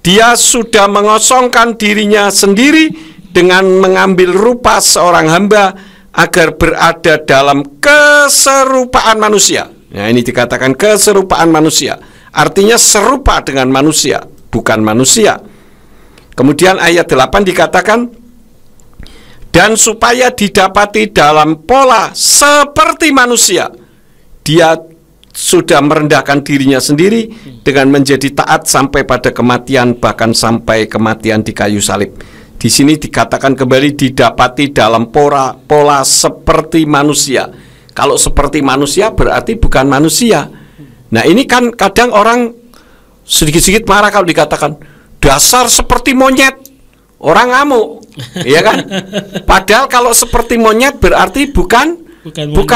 dia sudah mengosongkan dirinya sendiri dengan mengambil rupa seorang hamba agar berada dalam keserupaan manusia. Nah, ini dikatakan keserupaan manusia. Artinya serupa dengan manusia, bukan manusia. Kemudian ayat 8 dikatakan, dan supaya didapati dalam pola seperti manusia, dia sudah merendahkan dirinya sendiri dengan menjadi taat sampai pada kematian, bahkan sampai kematian di kayu salib. Di sini dikatakan kembali didapati dalam pola seperti manusia. Kalau seperti manusia berarti bukan manusia. Nah ini kan kadang orang sedikit-sedikit marah kalau dikatakan dasar seperti monyet, orang ngamuk, ya kan? Padahal kalau seperti monyet berarti bukan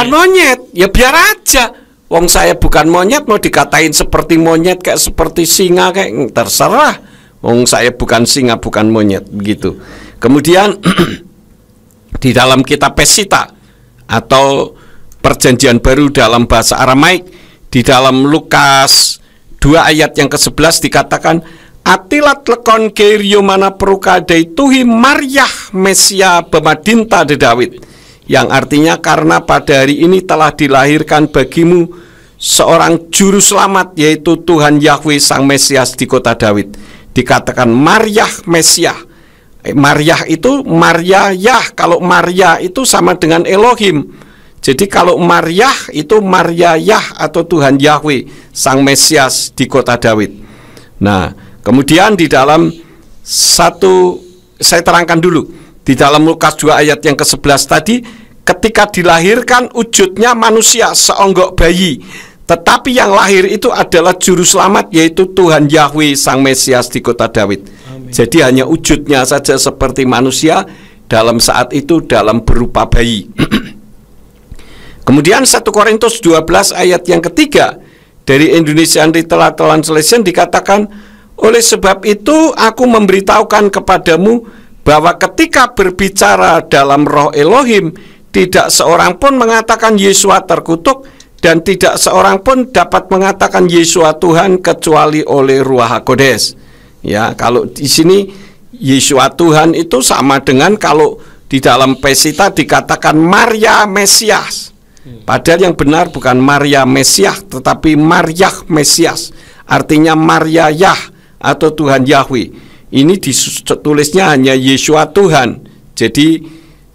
monyet. Ya biar aja. Wong saya bukan monyet mau dikatain seperti monyet kayak seperti singa kayak terserah. Wong saya bukan singa bukan monyet begitu. Kemudian di dalam kitab Pesita atau Perjanjian Baru dalam bahasa Aramaik di dalam Lukas 2 ayat yang ke-11 dikatakan atilat lekon kerio mana perukadai tuhi Maryah Mesia bemadinta de David, yang artinya karena pada hari ini telah dilahirkan bagimu seorang juru selamat, yaitu Tuhan Yahweh Sang Mesias di kota Daud. Dikatakan Maryah Mesia. Maryah itu Maria Yah. Kalau Maria itu sama dengan Elohim. Jadi kalau Maryah itu Maria Yah atau Tuhan Yahweh Sang Mesias di kota Daud. Nah, kemudian di dalam saya terangkan dulu. Di dalam Lukas 2 ayat yang ke-11 tadi, ketika dilahirkan wujudnya manusia, seonggok bayi, tetapi yang lahir itu adalah juru selamat, yaitu Tuhan Yahweh Sang Mesias di kota Daud. Amin. Jadi hanya wujudnya saja seperti manusia, dalam saat itu dalam berupa bayi. Kemudian 1 Korintus 12 ayat yang ketiga dari Indonesian Literal Translation dikatakan, oleh sebab itu aku memberitahukan kepadamu bahwa ketika berbicara dalam roh Elohim, tidak seorang pun mengatakan Yesua terkutuk, dan tidak seorang pun dapat mengatakan Yesua Tuhan kecuali oleh Ruach HaKodes. Ya, kalau di sini Yesua Tuhan itu sama dengan kalau di dalam Pesita dikatakan Maria Mesias. Padahal yang benar bukan Maria Mesias, tetapi Maryah Mesias. Artinya Maria Yah atau Tuhan Yahweh. Ini ditulisnya hanya Yesua Tuhan. Jadi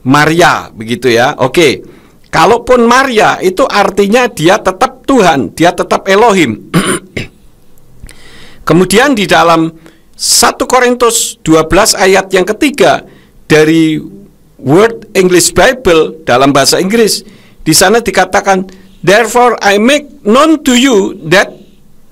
Maria, begitu ya. Oke. Kalaupun Maria itu artinya dia tetap Tuhan, dia tetap Elohim. Kemudian di dalam 1 Korintus 12 ayat yang ketiga dari Word English Bible dalam bahasa Inggris, di sana dikatakan, therefore I make known to you that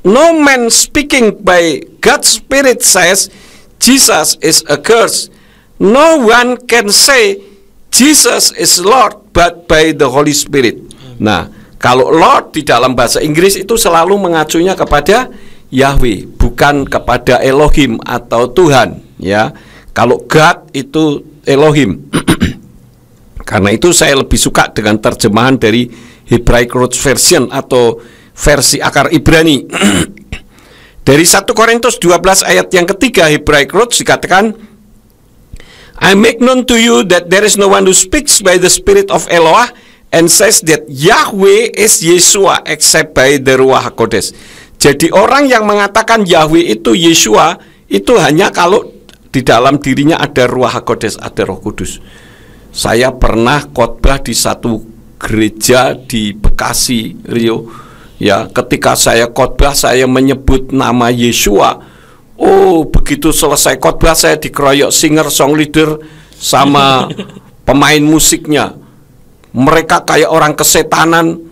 no man speaking by God's Spirit says Jesus is accursed. No one can say Jesus is Lord but by the Holy Spirit. Nah, kalau Lord di dalam bahasa Inggris itu selalu mengacunya kepada Yahweh, bukan kepada Elohim atau Tuhan, ya. Kalau God itu Elohim. Karena itu saya lebih suka dengan terjemahan dari Hebraic Root Version atau versi akar Ibrani. Dari 1 Korintus 12 ayat yang ketiga Hebraic Root dikatakan, I make known to you that there is no one who speaks by the Spirit of Eloah and says that Yahweh is Yeshua except by the Ruach HaKodes. Jadi orang yang mengatakan Yahweh itu Yeshua itu hanya kalau di dalam dirinya ada Ruach HaKodes, ada Roh Kudus. Saya pernah khotbah di satu gereja di Bekasi, Rio. Ya, ketika saya khotbah saya menyebut nama Yeshua. Oh, begitu selesai khotbah saya dikeroyok singer song leader sama pemain musiknya. Mereka kayak orang kesetanan,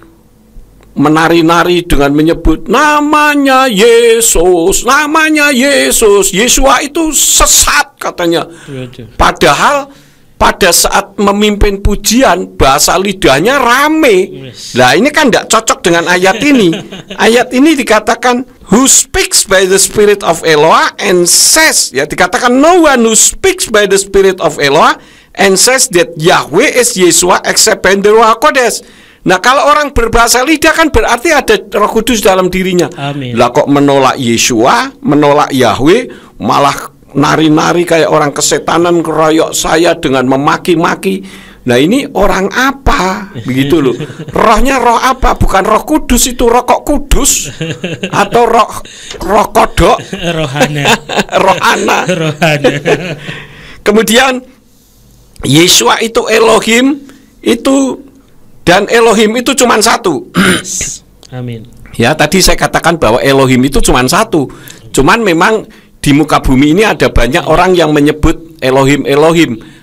menari-nari dengan menyebut namanya Yesus, namanya Yesus. Yesua itu sesat katanya. Padahal pada saat memimpin pujian bahasa lidahnya rame. Nah, ini kan tidak cocok dengan ayat ini. Ayat ini dikatakan who speaks by the Spirit of Eloah and says, ya dikatakan no one who speaks by the Spirit of Eloah and says that Yahweh is Yeshua except by the Ruach HaKodes. Nah, kalau orang berbahasa lidah kan berarti ada Roh Kudus dalam dirinya. Amin. Lah kok menolak Yeshua, menolak Yahweh, malah nari-nari kayak orang kesetanan, keroyok saya dengan memaki-maki. Nah, ini orang apa? Begitu loh. Rohnya roh apa? Bukan Roh Kudus, itu rokok kudus atau roh kodok. Rohana. Rohana. Rohana. Kemudian Yeshua itu Elohim itu, dan Elohim itu cuma satu. Amin. Ya, tadi saya katakan bahwa Elohim itu cuma satu. Cuman memang di muka bumi ini ada banyak orang yang menyebut Elohim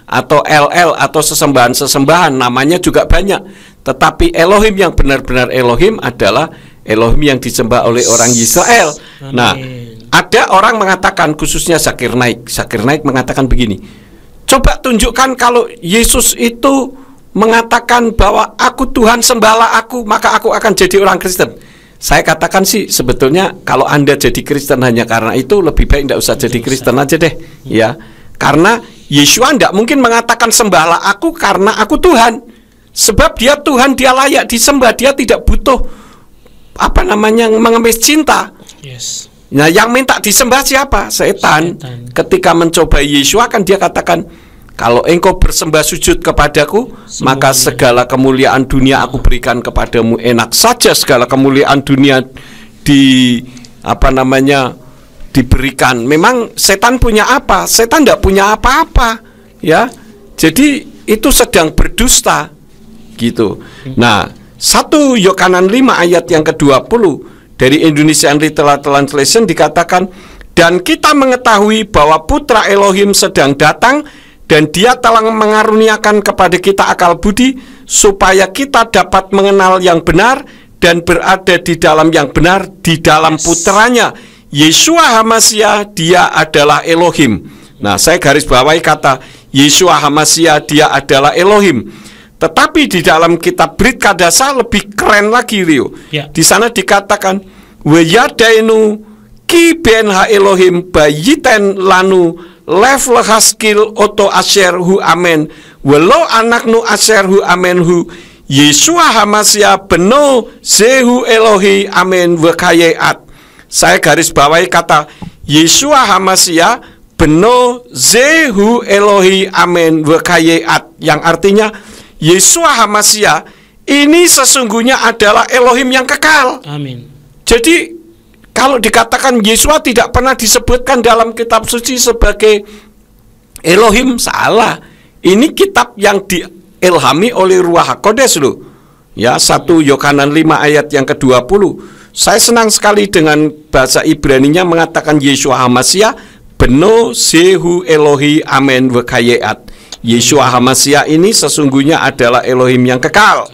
atau LL atau sesembahan-sesembahan, namanya juga banyak. Tetapi Elohim yang benar-benar Elohim adalah Elohim yang disembah oleh orang Israel. Amin. Nah, ada orang mengatakan, khususnya Zakir Naik mengatakan begini, coba tunjukkan kalau Yesus itu mengatakan bahwa aku Tuhan, sembahlah aku, maka aku akan jadi orang Kristen. Saya katakan sih sebetulnya kalau Anda jadi Kristen hanya karena itu, lebih baik tidak usah jadi Kristen aja deh, ya. Karena Yeshua tidak mungkin mengatakan sembahlah aku karena aku Tuhan. Sebab dia Tuhan, dia layak disembah, dia tidak butuh mengemis cinta. Yes. Nah, yang minta disembah siapa? Setan. Ketika mencoba Yeshua kan dia katakan, kalau engkau bersembah sujud kepadaku, maka segala kemuliaan dunia aku berikan kepadamu. Enak saja segala kemuliaan dunia diberikan. Memang setan punya apa? Setan tidak punya apa-apa, ya. Jadi itu sedang berdusta, gitu. Nah, 1 Yohanes 5 ayat yang ke-20 dari Indonesian Literal Translation dikatakan, dan kita mengetahui bahwa Putra Elohim sedang datang dan Dia telah mengaruniakan kepada kita akal budi supaya kita dapat mengenal yang benar dan berada di dalam yang benar di dalam putranya Yeshua HaMashiach. Dia adalah Elohim. Nah, saya garis bawahi kata Yeshua HaMashiach, Dia adalah Elohim. Tetapi di dalam kitab Brit Kadasa lebih keren lagi, Rio. Di sana dikatakan Weyadainu ki ben ha Elohim bayiten lanu lev lehaskil oto asher hu amen welo anaknu asher hu amen hu Yeshua HaMashiach beno zehu Elohi amen wekayat. Saya garis bawahi kata Yeshua HaMashiach beno zehu Elohi amen wekayat, yang artinya Yeshua HaMashiach ini sesungguhnya adalah Elohim yang kekal. Amin. Jadi kalau dikatakan Yeshua tidak pernah disebutkan dalam kitab suci sebagai Elohim, salah. Ini kitab yang diilhami oleh Ruach HaKodes loh. Ya, 1 Yohanan 5 ayat yang ke-20. Saya senang sekali dengan bahasa Ibraninya mengatakan Yeshua HaMashiach beno zehu Elohi amen wekayat. Yeshua HaMashiach ini sesungguhnya adalah Elohim yang kekal.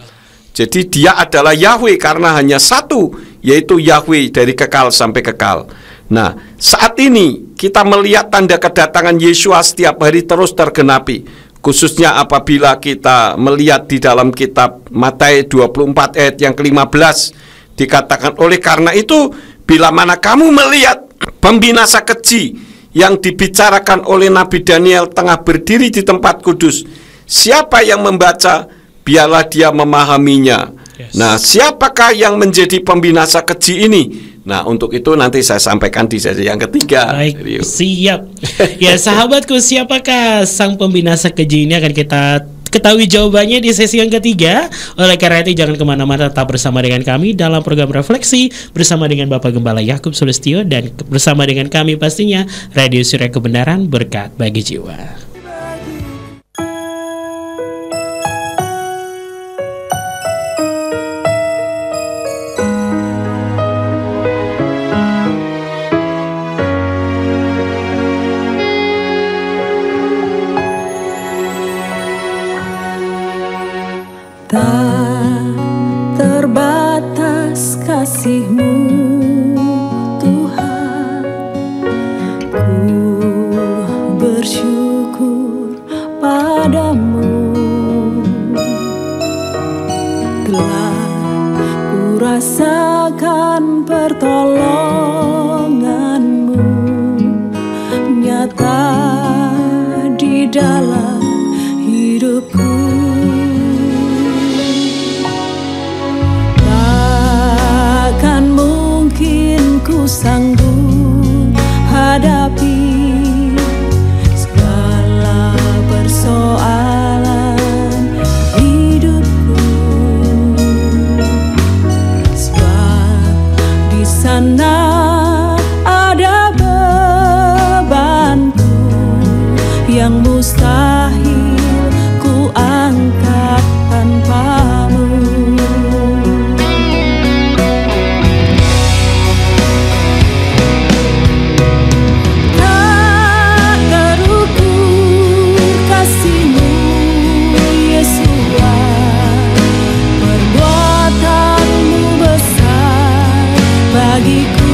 Jadi Dia adalah Yahweh karena hanya satu, yaitu Yahweh dari kekal sampai kekal. Nah, saat ini kita melihat tanda kedatangan Yeshua setiap hari terus tergenapi. Khususnya apabila kita melihat di dalam kitab Matius 24 ayat yang ke-15, dikatakan oleh karena itu bila mana kamu melihat pembinasa keji yang dibicarakan oleh Nabi Daniel tengah berdiri di tempat kudus, siapa yang membaca, biarlah dia memahaminya. Nah, siapakah yang menjadi pembinasa keji ini? Nah, untuk itu nanti saya sampaikan di sesi yang ketiga. Baik, siap. Ya, sahabatku, siapakah sang pembinasa keji ini akan kita ketahui jawabannya di sesi yang ketiga. Oleh karena itu jangan kemana-mana, tetap bersama dengan kami dalam program Refleksi bersama dengan Bapak Gembala Yakub Sulistyo dan bersama dengan kami pastinya Radio Surya Kebenaran, berkat bagi jiwa. Tak terbatas kasih-Mu Tuhan, ku bersyukur padamu. Telah ku rasakan pertolongan-Mu nyata di dalam hidupku. Ku sanggup hadapi segala persoalan hidupku, sebab di sana ada bebanku yang mustahil ku angkat tanpamu. Bagiku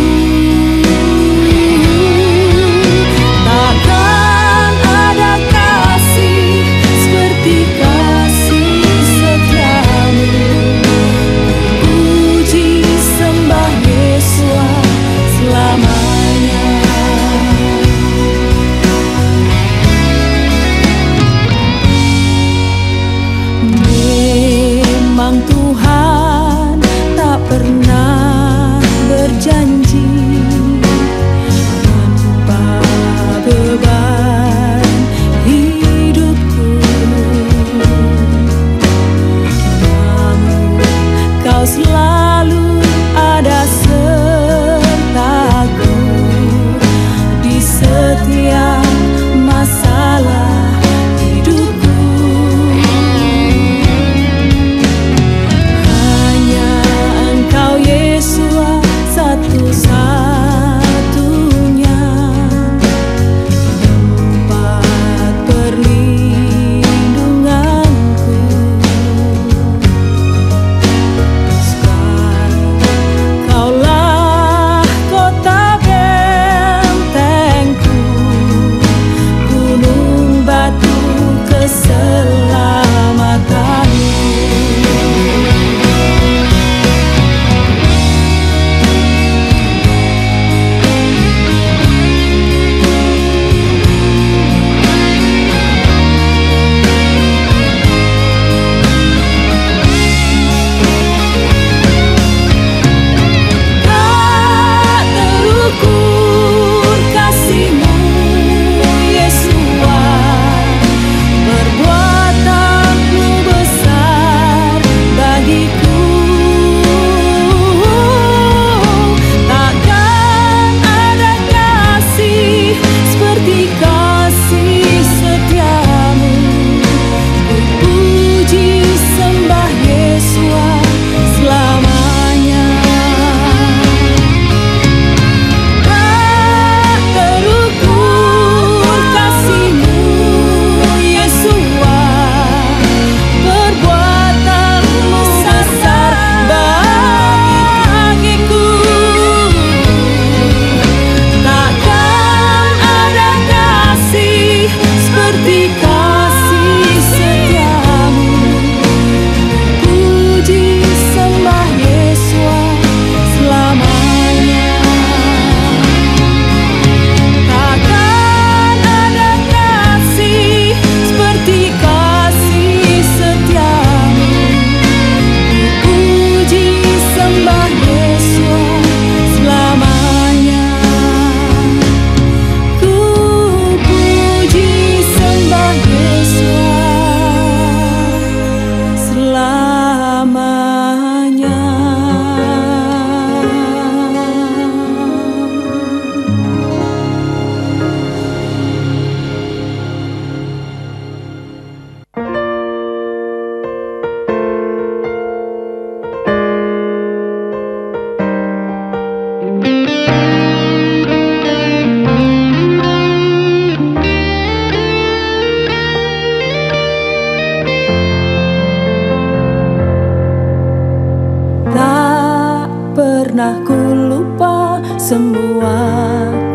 Tak pernah ku lupa semua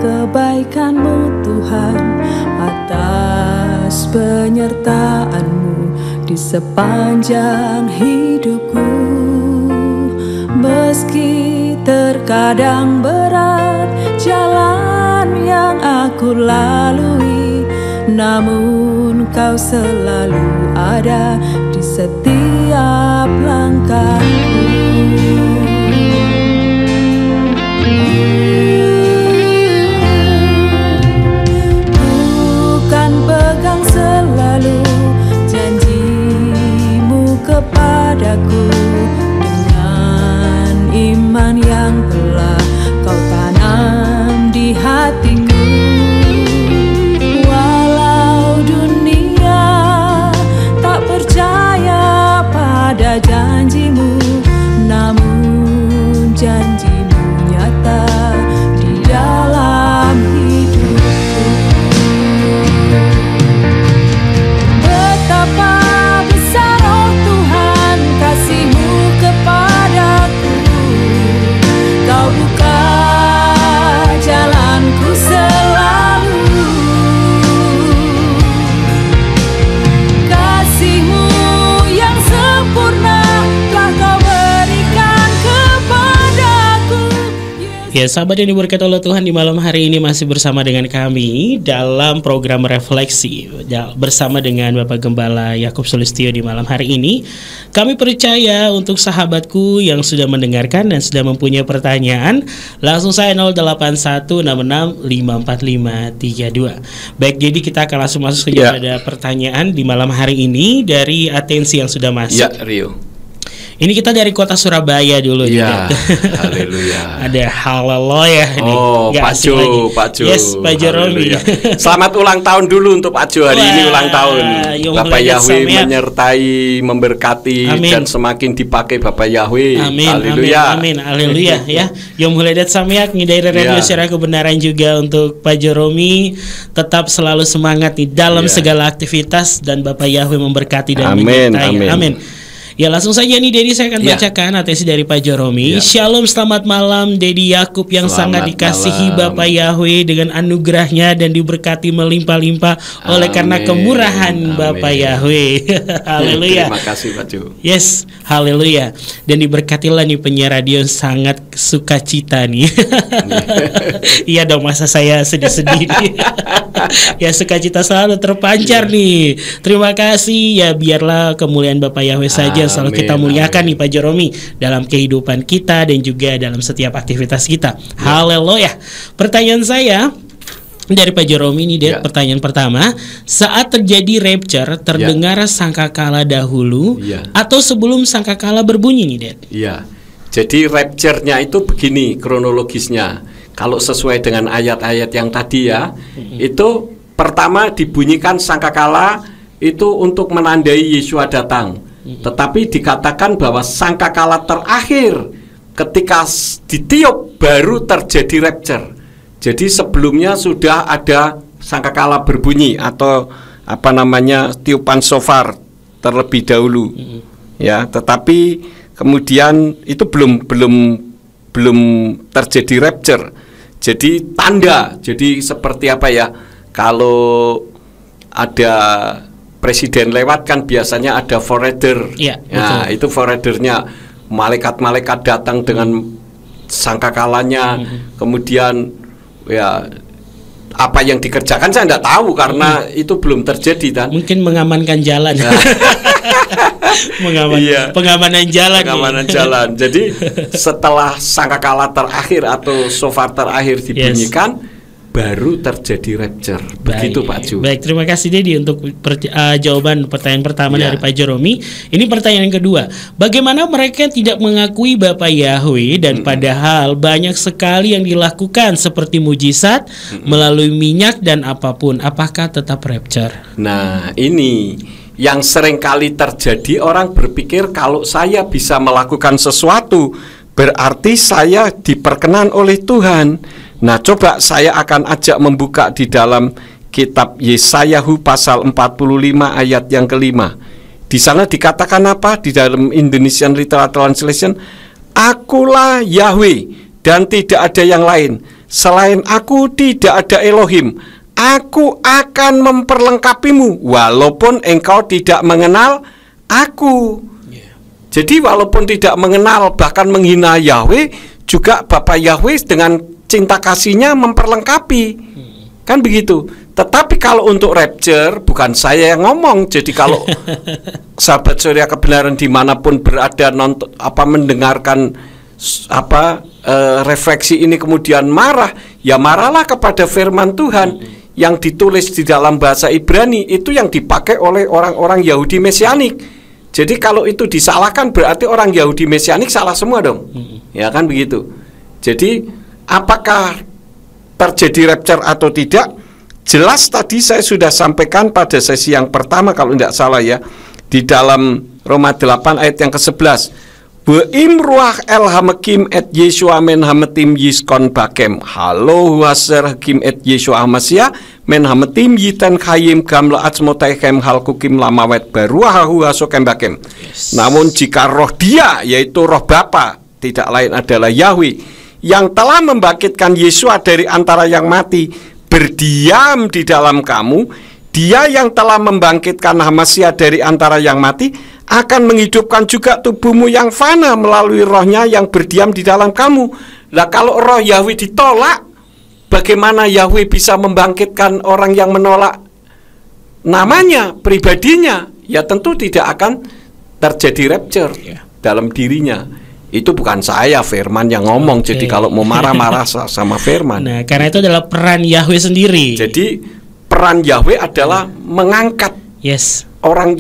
kebaikan-Mu Tuhan, atas penyertaan-Mu di sepanjang hidupku. Meski terkadang berat jalan yang aku lalui, namun Kau selalu ada di setiap langkahku. Bukan pegang selalu janji-Mu kepadaku, dengan iman yang telah Kau tanam di hatiku. Walau dunia tak percaya pada janji-Mu, namun janji-Mu nyata di dalam hidupku. Betapa besar oh Tuhan kasih-Mu kepadaku, Kau buka jalanku selalu. Kasih-Mu yang sempurna telah Kau berikan kepadaku. Ya, sahabat yang diberkati oleh Tuhan, di malam hari ini masih bersama dengan kami dalam program Refleksi bersama dengan Bapak Gembala Yakub Sulistyo. Di malam hari ini kami percaya untuk sahabatku yang sudah mendengarkan dan sudah mempunyai pertanyaan, langsung saya 0816654532. Baik, jadi kita akan langsung masuk kepada pertanyaan di malam hari ini dari atensi yang sudah masuk. Ya, Rio. Ini kita dari kota Surabaya dulu. Ya, haleluya. Ada haleluya ini. Oh, Nggak Pak asing Jo, lagi. Pak Jo. Yes, Pak Jo Romi. Haleluya. Selamat ulang tahun dulu untuk Pak Jo hari ini Wah, ulang tahun. Yom Bapak Haledet Yahweh Sameach. menyertai, memberkati Amin. dan semakin dipakai Bapak Yahweh. Amin, Haleluya. amin, haleluya ya. Yom Haledet Sameach, ngidai radio Ya. secara kebenaran juga untuk Pak Jo Romi. Tetap selalu semangat di dalam Ya. segala aktivitas dan Bapak Yahweh memberkati dan Amin, menyertai. amin. Ya, langsung saja nih Dedi, saya akan Ya. bacakan atensi dari Pak Jo Romi. Ya. Shalom, selamat malam Dedi Yakub yang sangat Selamat dikasihi malam. Bapak Yahweh dengan anugerahnya dan diberkati melimpah-limpah oleh karena Amin, kemurahan amin. Bapak Yahweh. Haleluya. Terima kasih Pak Jo. Yes, haleluya. Dan diberkatilah nih penyiar radio yang sangat sukacita nih. Iya dong, masa saya sedih-sedih nih. Ya, sukacita selalu terpancar nih. Terima kasih ya, biarlah kemuliaan Bapak Yahweh saja selalu Amin, kita muliakan amin. nih Pak Jo Romi dalam kehidupan kita dan juga dalam setiap aktivitas kita. Haleluya. Pertanyaan saya dari Pak Jo Romi ini, Ya. pertanyaan pertama, saat terjadi rapture terdengar sangkakala dahulu Ya. atau sebelum sangkakala berbunyi nih, Dad? Iya. Jadi rapture-nya itu begini kronologisnya. Kalau sesuai dengan ayat-ayat yang tadi ya, itu pertama dibunyikan sangkakala itu untuk menandai Yesua datang. Tetapi dikatakan bahwa sangkakala terakhir ketika ditiup baru terjadi rapture. Jadi sebelumnya sudah ada sangkakala berbunyi atau apa namanya tiupan shofar terlebih dahulu. Ya, tetapi kemudian itu belum terjadi rapture. Jadi tanda. Jadi seperti apa ya? Kalau ada presiden lewat kan biasanya ada forerunner. Iya, Nah, itu forerunnernya, malaikat-malaikat datang dengan sangkakalanya. Kemudian ya apa yang dikerjakan saya tidak tahu karena itu belum terjadi kan. Mungkin mengamankan jalan. Iya. Pengamanan jalan. Pengamanan nih. jalan. Jadi setelah sangkakala terakhir atau shofar terakhir dibunyikan, baru terjadi rapture. Begitu Pak Jo. Baik, terima kasih Dedi untuk jawaban pertanyaan pertama Ya. dari Pak Jo Romi. Ini pertanyaan yang kedua. Bagaimana mereka tidak mengakui Bapak Yahweh dan padahal banyak sekali yang dilakukan seperti mujizat melalui minyak dan apapun. Apakah tetap rapture? Nah, ini yang sering kali terjadi, orang berpikir kalau saya bisa melakukan sesuatu berarti saya diperkenan oleh Tuhan. Nah, coba saya akan ajak membuka di dalam kitab Yesayahu pasal 45 ayat yang kelima. Di sana dikatakan apa? Di dalam Indonesian Literal Translation, Akulah Yahweh dan tidak ada yang lain. Selain aku tidak ada Elohim. Aku akan memperlengkapimu walaupun engkau tidak mengenal aku. Jadi walaupun tidak mengenal bahkan menghina Yahweh, juga Bapa Yahweh dengan cinta kasihnya memperlengkapi. Kan begitu. Tetapi kalau untuk rapture bukan saya yang ngomong. Jadi kalau sahabat Surya Kebenaran dimanapun berada mendengarkan refleksi ini kemudian marah, ya marahlah kepada firman Tuhan yang ditulis di dalam bahasa Ibrani, itu yang dipakai oleh orang-orang Yahudi Mesianik. Jadi kalau itu disalahkan berarti orang Yahudi Mesianik salah semua dong. Ya kan begitu. Jadi apakah terjadi rapture atau tidak? Jelas tadi saya sudah sampaikan pada sesi yang pertama kalau tidak salah ya, di dalam Roma 8 ayat yang ke-11. Beim ruach el hamekim et Yeshua men hametim yiskon bakem. Halo huaser hakim et Yeshua Hamasya men hametim yiten khayim gamla atsmotaikem halkukim lamawet baruah huasokem bakem. Namun jika roh dia, yaitu roh Bapa, tidak lain adalah Yahweh, yang telah membangkitkan Yesua dari antara yang mati, berdiam di dalam kamu, dia yang telah membangkitkan Hamasya dari antara yang mati akan menghidupkan juga tubuhmu yang fana melalui rohnya yang berdiam di dalam kamu. Nah, kalau roh Yahweh ditolak, bagaimana Yahweh bisa membangkitkan orang yang menolak namanya, pribadinya? Ya tentu tidak akan terjadi rapture dalam dirinya. Itu bukan saya, Firman yang ngomong. Jadi kalau mau marah-marah sama Firman. Nah, karena itu adalah peran Yahweh sendiri. Jadi peran Yahweh adalah mengangkat orang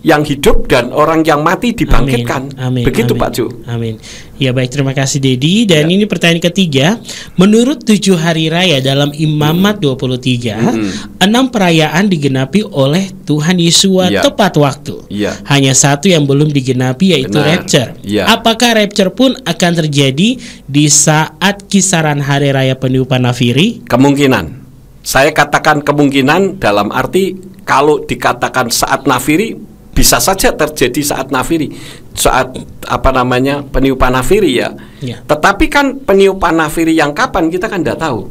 yang hidup dan orang yang mati dibangkitkan. Amin. Begitu Amin. Pak Ju. Amin. Ya baik, terima kasih Dedi. Dan ini pertanyaan ketiga. Menurut 7 hari raya dalam Imamat 23, 6 perayaan digenapi oleh Tuhan Yesua tepat waktu. Hanya satu yang belum digenapi, yaitu rapture. Apakah rapture pun akan terjadi di saat kisaran hari raya peniupan Nafiri? Kemungkinan. Saya katakan kemungkinan dalam arti kalau dikatakan saat Nafiri, bisa saja terjadi saat Nafiri, saat peniupan Nafiri ya. Tetapi kan peniupan Nafiri yang kapan kita kan tidak tahu.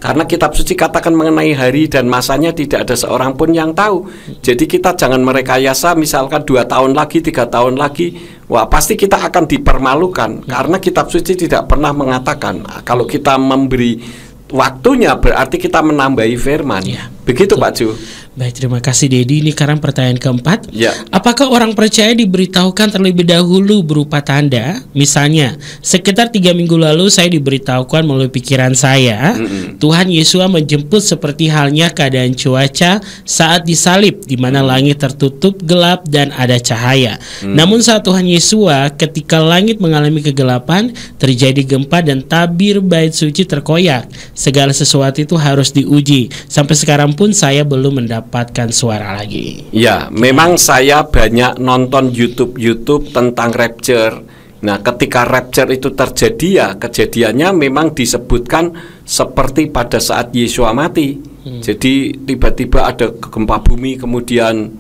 Karena kitab suci katakan mengenai hari dan masanya tidak ada seorang pun yang tahu. Jadi kita jangan merekayasa misalkan 2 tahun lagi, 3 tahun lagi, wah pasti kita akan dipermalukan. Karena kitab suci tidak pernah mengatakan. Kalau kita memberi waktunya berarti kita menambahi firman. Begitu Pak Ju. Baik, terima kasih Dedi. Ini sekarang pertanyaan keempat. Apakah orang percaya diberitahukan terlebih dahulu berupa tanda? Misalnya, sekitar 3 minggu lalu saya diberitahukan melalui pikiran saya, Tuhan Yesua menjemput seperti halnya keadaan cuaca saat disalib, di mana langit tertutup gelap dan ada cahaya. Namun saat Tuhan Yesua, ketika langit mengalami kegelapan, terjadi gempa dan tabir bait suci terkoyak. Segala sesuatu itu harus diuji. Sampai sekarang pun saya belum mendapatkan suara lagi. Ya, memang saya banyak nonton YouTube tentang rapture. Nah, ketika rapture itu terjadi ya kejadiannya memang disebutkan seperti pada saat Yesua mati. Jadi tiba-tiba ada gempa bumi, kemudian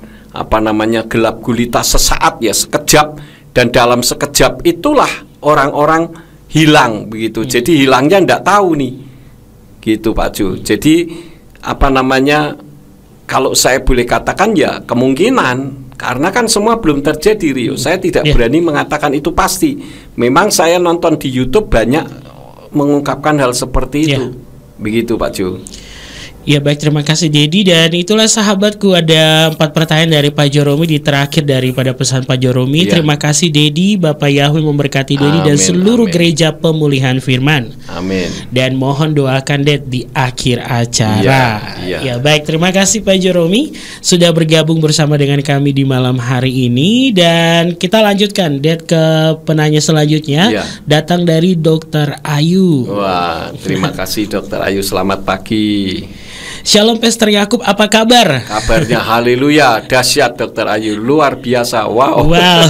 gelap gulita sesaat ya, sekejap, dan dalam sekejap itulah orang-orang hilang begitu. Jadi hilangnya ndak tahu nih. Gitu Pak Ju. Jadi kalau saya boleh katakan ya kemungkinan, karena kan semua belum terjadi Rio. Saya tidak berani mengatakan itu pasti. Memang saya nonton di YouTube banyak mengungkapkan hal seperti itu. Begitu Pak Ju. Ya baik, terima kasih Dedi. Dan itulah sahabatku, ada 4 pertanyaan dari Pak Joromi di terakhir daripada pesan Pak Joromi. Terima kasih Dedi. Bapak Yahweh memberkati Dedi dan seluruh gereja pemulihan firman. Amin. Dan mohon doakan Det di akhir acara. Ya baik, terima kasih Pak Joromi sudah bergabung bersama dengan kami di malam hari ini. Dan kita lanjutkan Det ke penanya selanjutnya. Datang dari Dr. Ayu. Wah, terima kasih Dr. Ayu, selamat pagi. Shalom Pastor Yakub, apa kabar? Kabarnya haleluya, dahsyat Dokter Ayu, luar biasa. Wow. Wow,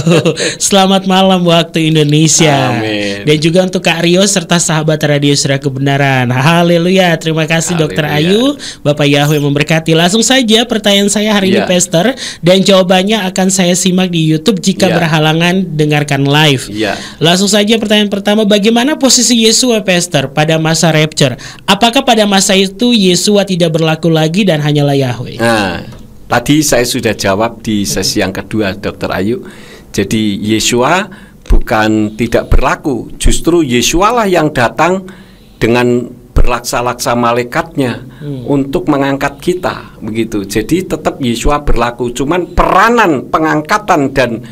selamat malam waktu Indonesia. Amin. Dan juga untuk Kak Rio serta sahabat Radio Suara Kebenaran. Haleluya, terima kasih Dokter Ayu. Bapak Yahweh memberkati. Langsung saja pertanyaan saya hari ini Pastor, dan jawabannya akan saya simak di YouTube jika berhalangan dengarkan live. Langsung saja pertanyaan pertama, bagaimana posisi Yesua Pastor pada masa rapture? Apakah pada masa itu Yesua tidak berlaku lagi dan hanyalah Yahweh? Nah, tadi saya sudah jawab di sesi yang kedua, Dokter Ayu. Jadi Yesua bukan tidak berlaku, justru Yesua lah yang datang dengan berlaksa-laksa malaikatnya untuk mengangkat kita, begitu. Jadi tetap Yesua berlaku, cuman peranan pengangkatan dan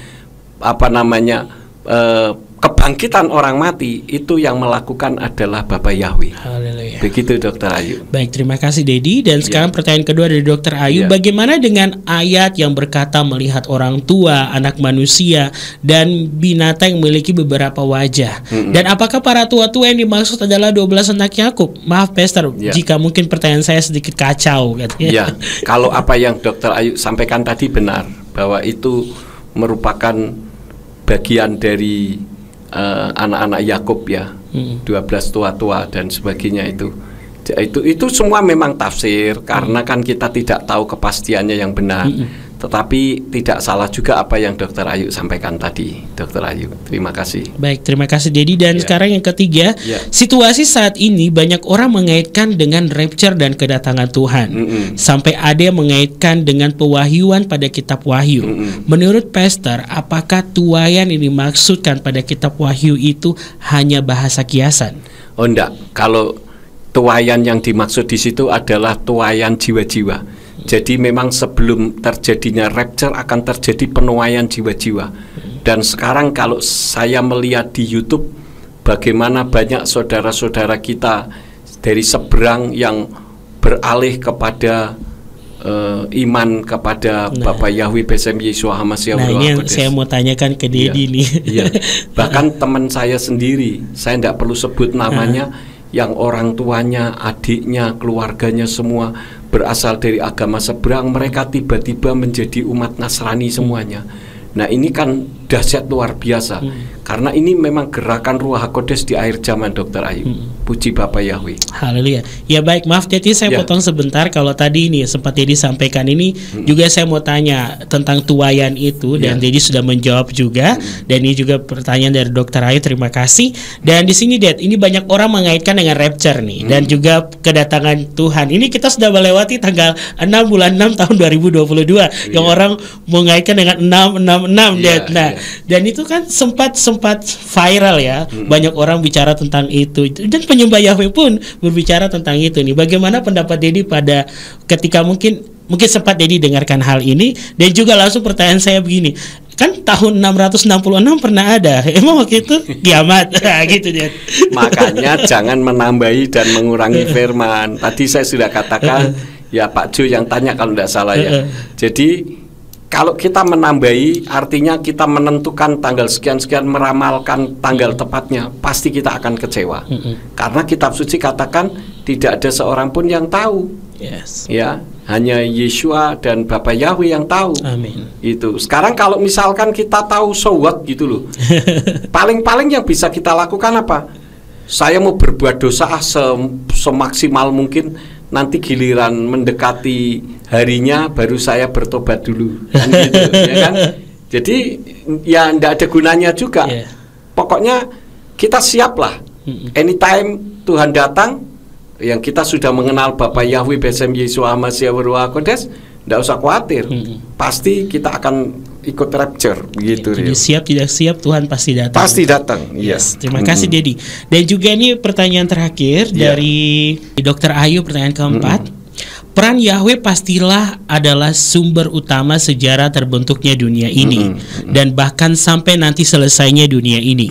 kebangkitan orang mati itu yang melakukan adalah Bapak Yahweh. Haleluya. Begitu Dokter Ayu. Baik, terima kasih Dedi. Dan sekarang pertanyaan kedua dari Dokter Ayu, bagaimana dengan ayat yang berkata melihat orang tua, anak manusia, dan binatang yang memiliki beberapa wajah? Dan apakah para tua-tua yang dimaksud adalah 12 anak Yakub? Maaf Pastor, jika mungkin pertanyaan saya sedikit kacau katanya. Kalau apa yang Dokter Ayu sampaikan tadi benar, bahwa itu merupakan bagian dari anak-anak Yakub 12 tua-tua dan sebagainya itu semua memang tafsir, karena kan kita tidak tahu kepastiannya yang benar. Tetapi tidak salah juga apa yang Dokter Ayu sampaikan tadi, Dokter Ayu. Terima kasih. Baik, terima kasih Dedi. Dan sekarang yang ketiga, situasi saat ini banyak orang mengaitkan dengan rapture dan kedatangan Tuhan. Sampai ada yang mengaitkan dengan pewahyuan pada kitab Wahyu. Menurut Pastor, apakah tuaian yang dimaksudkan pada kitab Wahyu itu hanya bahasa kiasan? Oh enggak, kalau tuaian yang dimaksud di situ adalah tuaian jiwa-jiwa. Jadi memang sebelum terjadinya rapture akan terjadi penuaian jiwa-jiwa. Dan sekarang kalau saya melihat di YouTube bagaimana banyak saudara-saudara kita dari seberang yang beralih kepada iman kepada Bapak Yahweh Besem Yeshua HaMashiach. Nah, ini yang saya mau tanyakan ke Dedi nih. Bahkan teman saya sendiri, saya tidak perlu sebut namanya, yang orang tuanya, adiknya, keluarganya semua berasal dari agama seberang, mereka tiba-tiba menjadi umat Nasrani semuanya. Nah, ini kan dahsyat luar biasa. Karena ini memang gerakan Ruach HaKodes di akhir zaman, Dokter Ayu. Puji Bapak Yahweh. Haleluya. Ya baik, maaf Dedi, saya potong sebentar. Kalau tadi ini sempat Dedi sampaikan ini, juga saya mau tanya tentang tuaian itu, dan Dedi sudah menjawab juga. Dan ini juga pertanyaan dari Dokter Ayu, terima kasih. Dan di sini Ded, ini banyak orang mengaitkan dengan rapture nih, dan juga kedatangan Tuhan. Ini kita sudah melewati tanggal 6 bulan 6 tahun 2022, yang orang mengaitkan dengan 666 Ded. Nah, dan itu kan sempat viral ya. Banyak orang bicara tentang itu, dan penyembah Yahweh pun berbicara tentang itu nih. Bagaimana pendapat Dedi pada ketika mungkin sempat Dedi dengarkan hal ini? Dan juga langsung pertanyaan saya begini, kan tahun 666 pernah ada, emang waktu itu kiamat? Gitu dia. Makanya jangan menambahi dan mengurangi firman. Tadi saya sudah katakan, ya Pak Jo yang tanya kalau tidak salah ya. Jadi kalau kita menambahi, artinya kita menentukan tanggal sekian-sekian, meramalkan tanggal tepatnya, pasti kita akan kecewa. Karena kitab suci katakan tidak ada seorang pun yang tahu. Ya, hanya Yeshua dan Bapak Yahweh yang tahu. Amin. Itu. Sekarang kalau misalkan kita tahu, so what gitu loh. Paling-paling yang bisa kita lakukan apa? Saya mau berbuat dosa semaksimal mungkin. Nanti giliran mendekati harinya baru saya bertobat dulu, kan gitu, ya kan? Jadi ya tidak ada gunanya juga. Pokoknya kita siaplah. Anytime Tuhan datang, yang kita sudah mengenal Bapak Yahweh Besem Yeshua HaMashiach Ruach HaKodes, tidak usah khawatir. Pasti kita akan ikut rapture begitu. Jadi siap tidak siap Tuhan pasti datang. Pasti datang. Yes. Terima kasih Dedi. Dan juga ini pertanyaan terakhir dari Dokter Ayu, pertanyaan keempat. Peran Yahweh pastilah adalah sumber utama sejarah terbentuknya dunia ini, dan bahkan sampai nanti selesainya dunia ini.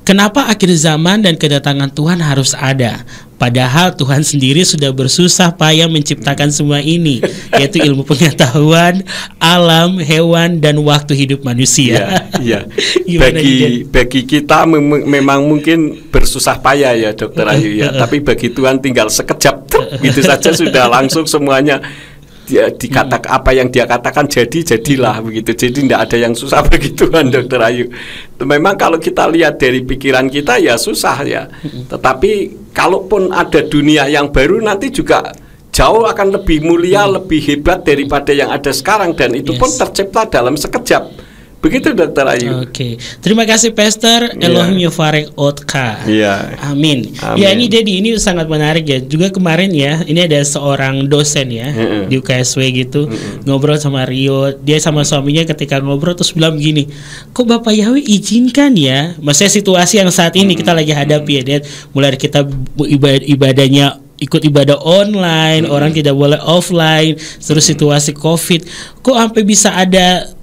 Kenapa akhir zaman dan kedatangan Tuhan harus ada? Padahal Tuhan sendiri sudah bersusah payah menciptakan semua ini, yaitu ilmu pengetahuan, alam, hewan, dan waktu hidup manusia. Iya. Gimana nih, Bagi kita memang mungkin bersusah payah ya Dokter Ayu ya, tapi bagi Tuhan tinggal sekejap gitu saja sudah langsung semuanya dia dikatakan apa yang dia katakan jadilah begitu. Jadi tidak ada yang susah bagi Tuhan, Dokter Ayu. Memang kalau kita lihat dari pikiran kita ya susah ya. Tetapi kalaupun ada dunia yang baru nanti juga jauh akan lebih mulia, lebih hebat daripada yang ada sekarang, dan itu pun tercipta dalam sekejap. Begitu Dokter Ayu. Oke. Terima kasih Pastor Elohim Yofarek Otka. Amin. Ya, ini Dedi, ini sangat menarik ya. Juga kemarin ya, ini ada seorang dosen ya di UKSW gitu, ngobrol sama Rio. Dia sama suaminya ketika ngobrol terus bilang begini, kok Bapak Yahweh izinkan ya? Maksudnya situasi yang saat ini kita lagi hadapi ya, Dad. Mulai dari kita ibadahnya ikut ibadah online, orang tidak boleh offline, terus situasi COVID, kok sampai bisa ada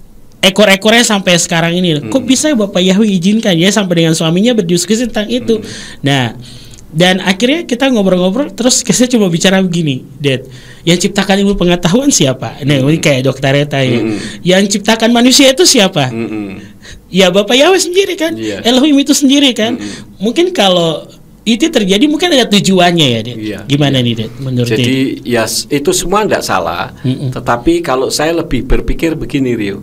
ekor-ekornya sampai sekarang ini. Kok bisa ya Bapak Yahweh izinkan ya? Sampai dengan suaminya berdiskusi tentang itu. Nah, dan akhirnya kita ngobrol-ngobrol, terus kita cuma bicara begini, Dad, yang ciptakan ilmu pengetahuan siapa? Nah, ini kayak Dokter Reta ya. Yang ciptakan manusia itu siapa? Ya Bapak Yahweh sendiri kan, Elohim itu sendiri kan. Mungkin kalau itu terjadi mungkin ada tujuannya ya, Dad. Gimana nih, Dad? Menurut Jadi ya itu semua tidak salah. Tetapi kalau saya lebih berpikir begini, Rio,